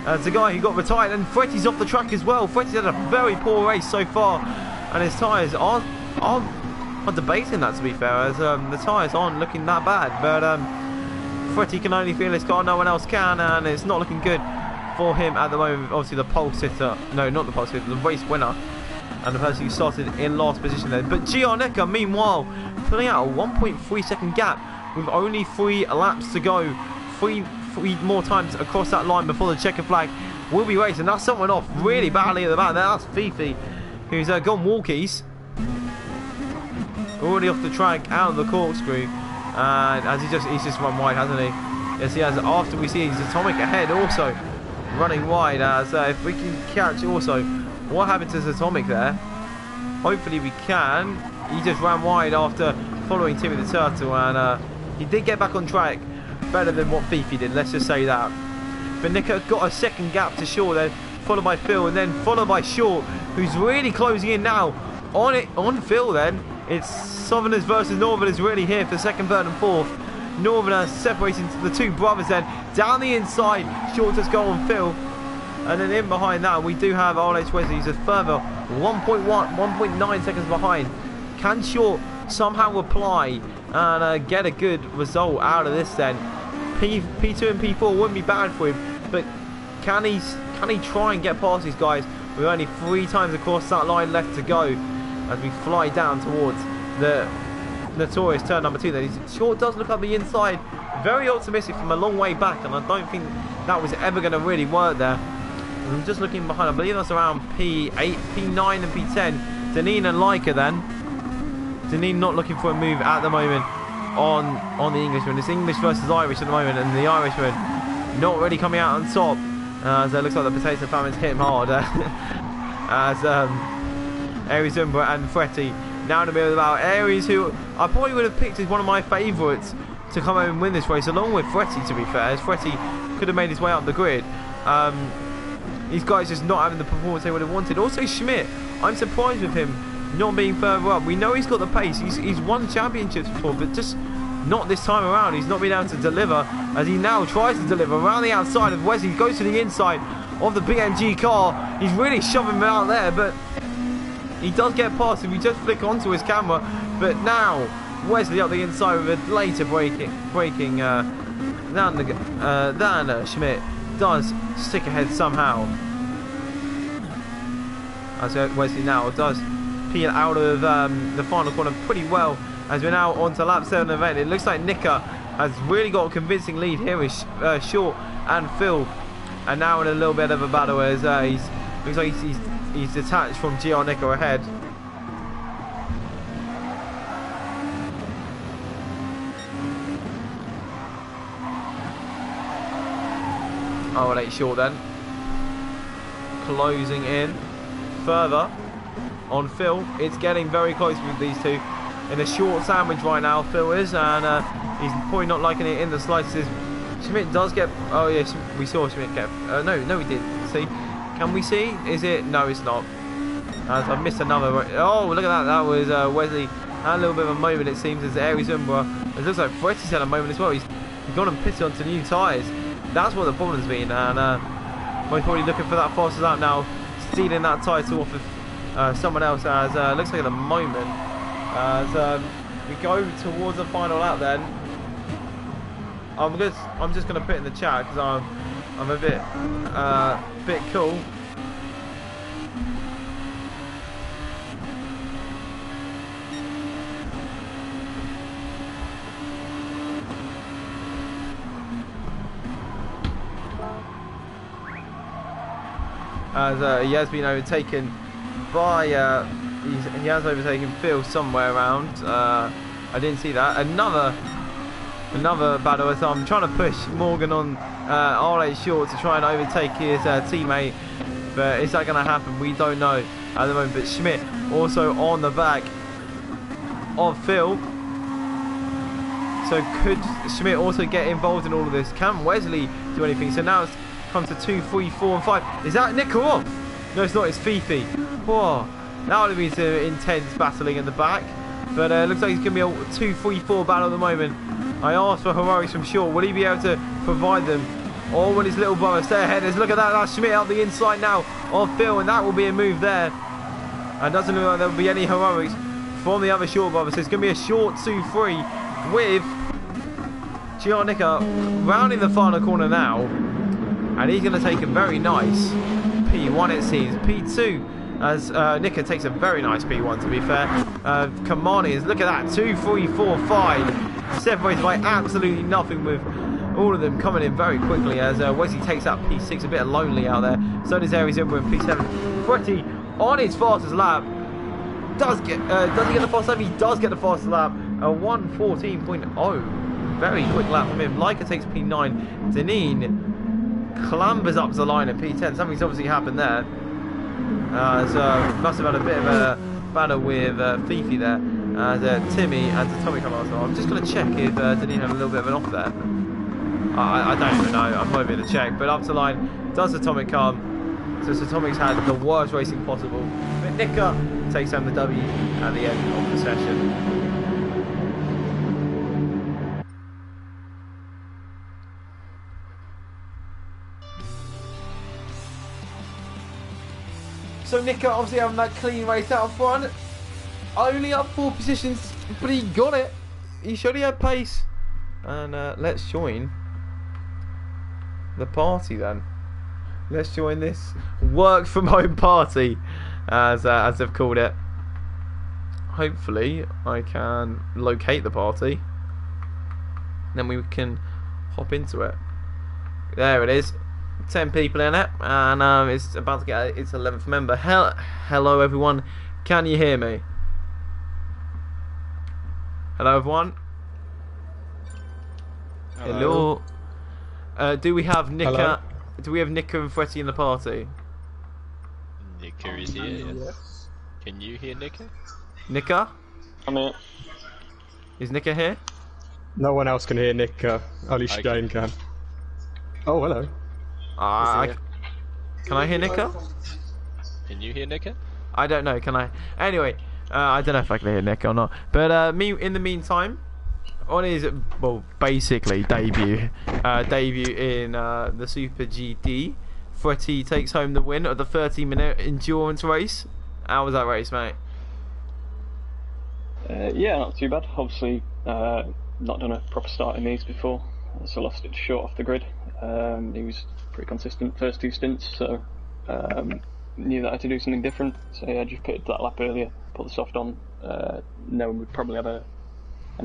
As the guy who got retired, and Fretty's off the track as well. Fretty's had a very poor race so far, and his tyres aren't debating that, to be fair, as the tyres aren't looking that bad. But Fretty can only feel his car, no one else can, and it's not looking good for him at the moment. Obviously the pole sitter, no, not the pole sitter, the race winner, and the person who started in last position there. But GR Nika, meanwhile, pulling out a 1.3 second gap with only 3 laps to go. Three more times across that line before the checker flag will be racing. That's someone off really badly at the back there. That's Fifi, who's gone walkies, already off the track, out of the corkscrew, and as he's just run wide, hasn't he? Yes, he has. After we see his Atomic ahead also running wide. As if we can catch also what happened to Atomic there. Hopefully we can. He just ran wide after following Timmy the Turtle, and he did get back on track better than what Fifi did, let's just say that. But Nicker got a second gap to Shaw, then followed by Phil, and then followed by Shaw, who's really closing in now on Phil. Then it's Southerners versus Northerners really here for second, third and fourth. Northerners separating the two brothers then down the inside. Shaw just go on Phil, and then in behind that we do have RLH Wesley, who's a further 1.9 seconds behind. Can Shaw somehow reply and get a good result out of this then? P2 and P4 wouldn't be bad for him, but can he try and get past these guys with only 3 times across that line left to go as we fly down towards the notorious turn number 2 then? Shaw does look up the inside, very optimistic from a long way back, and I don't think that was ever going to really work there. I'm just looking behind, I believe that's around P8, P9 and P10. Deneen and Leica then. Deneen not looking for a move at the moment on the Englishman. It's English versus Irish at the moment, and the Irishman not really coming out on top. As it looks like the potato famine's hit him hard. As Aries Umbra and Fretty now in the middle about Aries, who I probably would have picked as one of my favourites to come home and win this race, along with Fretty, to be fair, as Fretty could have made his way up the grid. These guys just not having the performance they would have wanted. Also Schmidt, I'm surprised with him not being further up. We know he's got the pace, he's won championships before, but just not this time around. He's not been able to deliver, as he now tries to deliver around the outside of Wesley. Goes to the inside of the BMG car. He's really shoving him out there, but he does get past if you just flick onto his camera. But now Wesley up the inside with a later braking than Schmidt does stick ahead somehow. As Wesley now does peel out of the final corner pretty well, as we're now on to lap 7 of 8. It looks like Nicker has really got a convincing lead here with Shaw and Phil, and now in a little bit of a battle as looks like he's detached from GR Nicker ahead. Oh, late short then. Closing in further on Phil. It's getting very close with these two. In a short sandwich right now, Phil is, and he's probably not liking it in the slightest. Schmidt does get... Oh, yes, we saw Schmidt get... no, we did. See? Can we see? Is it? No, it's not. As I missed another... Oh, look at that. That was Wesley. Had a little bit of a moment, it seems, as Aries Umbra. It looks like Fretty's had a moment as well. He's gone and pitted onto new tyres. That's what the problem's been, and we're probably looking for that fastest lap now, stealing that title off of someone else, as looks like at the moment, as we go towards the final lap then. I'm just going to put in the chat, because I'm a bit cool. As he has been overtaken by he has overtaken Phil somewhere around. I didn't see that. Another battle as I'm trying to push Morgan on RLH short to try and overtake his teammate, but is that going to happen? We don't know at the moment. But Schmidt also on the back of Phil. So could Schmidt also get involved in all of this? Can Wesley do anything? So now it's come to 2, 3, 4 and 5. Is that Nicker off? No, it's not, it's Fifi. Whoa, that would have been some intense battling in the back. But it looks like it's going to be a 2, 3, 4 battle at the moment. I asked for heroics from Shaw. Will he be able to provide them? Or will his little brother stay ahead? Let's look at that. That's Schmidt out the inside now of Phil, and that will be a move there. And doesn't look like there will be any heroics from the other Shaw brother. So it's going to be a short 2-3 with GR Nicker rounding the final corner now. And he's going to take a very nice P1, it seems. P2, as Nicker takes a very nice P1, to be fair. Kamani is, look at that, 2, 3, 4, 5. Separated by absolutely nothing, with all of them coming in very quickly, as Wesley takes that P6, a bit lonely out there. So does Aries Umbra in P7. Fretty on his fastest lap. Does he get the fastest lap? He does get the fastest lap. A 1:14.0. Very quick lap from him. Leica takes P9. Deneen clambers up to the line at P10. Something's obviously happened there. So must have had a bit of a battle with Fifi there. Timmy and Atomic on last. I'm just going to check if Deneen had a little bit of an off there. I don't even know. I'm not even to check. But up to line does Atomic come. So Atomic's had the worst racing possible. But Nika takes home the W at the end of the session. So Nika obviously having that clean race out front. Only up 4 positions, but he got it. He showed he had pace. And let's join the party then. Let's join this work from home party, as they've called it. Hopefully I can locate the party. Then we can hop into it. There it is. 10 people in it, and it's about to get its 11th member. Hello everyone, can you hear me? Hello everyone. Hello. Do we have Nika? Hello? Do we have Nika and Fretty in the party? Nika is here, yes. Can you hear Nika? Nika? I'm here. Is Nika here? No one else can hear Nika, only Shane can. Oh, hello. Can I hear Nika? Can you hear Nika? I don't know, can I? Anyway, I don't know if I can hear Nika or not. But me, in the meantime, on his, well, basically debut in the Super GT, Fretty takes home the win of the 30-minute endurance race. How was that race, mate? Yeah, not too bad. Obviously, not done a proper start in these before, so lost it short off the grid. He was pretty consistent first 2 stints, so knew that I had to do something different. So yeah, just pitted that lap earlier, put the soft on, knowing we'd probably have an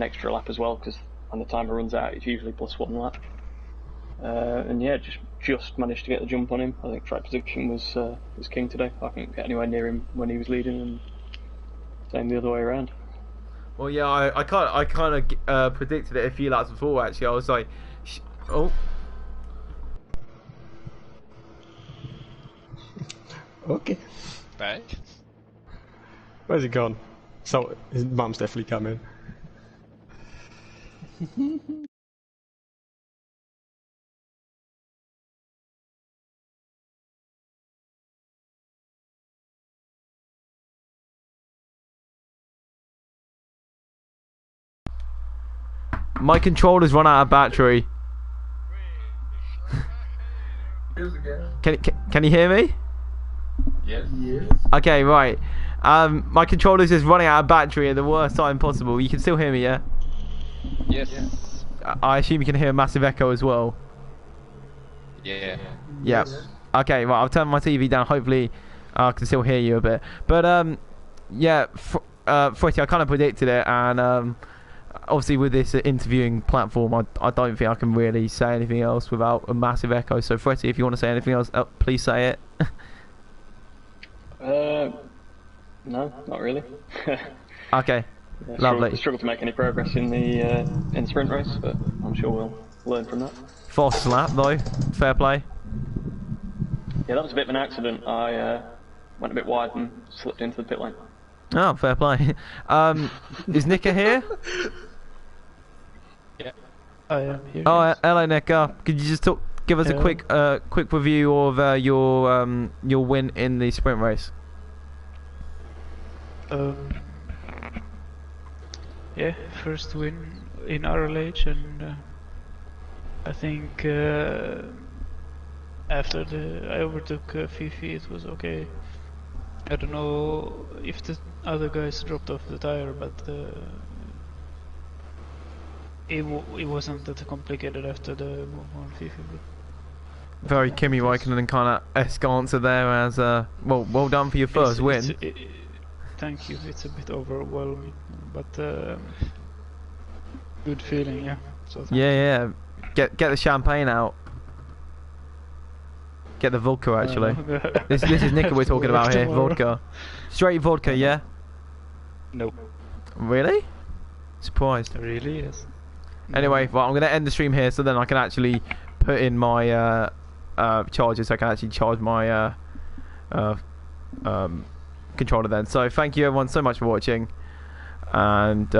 extra lap as well, because when the timer runs out it's usually +1 lap. And yeah, just managed to get the jump on him. I think track position was king today. I couldn't get anywhere near him when he was leading, and same the other way around. Well, yeah, I kind of predicted it a few laps before. Actually, I was like, oh. Okay. Back. Where's he gone? So his mum's definitely coming. My controller's run out of battery. Can you hear me? Yes. Okay, right. My controller's just running out of battery at the worst time possible. You can still hear me, yeah? Yes. I assume you can hear a massive echo as well. Yeah. Yeah. Okay, right. I'll turn my TV down. Hopefully, I can still hear you a bit. But yeah, Fretty, I kind of predicted it, and obviously with this interviewing platform, I don't think I can really say anything else without a massive echo. So Fretty, if you want to say anything else, please say it. No, not really. Okay, lovely. Struggle to make any progress in the sprint race, but I'm sure we'll learn from that. Fast lap though, fair play. Yeah, that was a bit of an accident. I went a bit wide and slipped into the pit lane. Oh, fair play. Is Nika here? Yeah. I am here. Oh, yes. hello Nika. Could you just give us a quick review of your win in the sprint race? Yeah, first win in RLH, and I think after I overtook Fifi, it was okay. I don't know if the other guys dropped off the tire, but it wasn't that complicated after the move on Fifi. Very Kimi Räikkönen kind of esque answer there, as well done for your first win. Thank you. It's a bit overwhelming, but good feeling, yeah. So yeah. Get the champagne out. Get the vodka, actually. This is Nika we're talking about here. Vodka. Straight vodka, yeah? Nope. Really? Surprised. Really, yes. Anyway, well, I'm going to end the stream here so then I can actually put in my charger so I can actually charge my controller then. So thank you everyone so much for watching, and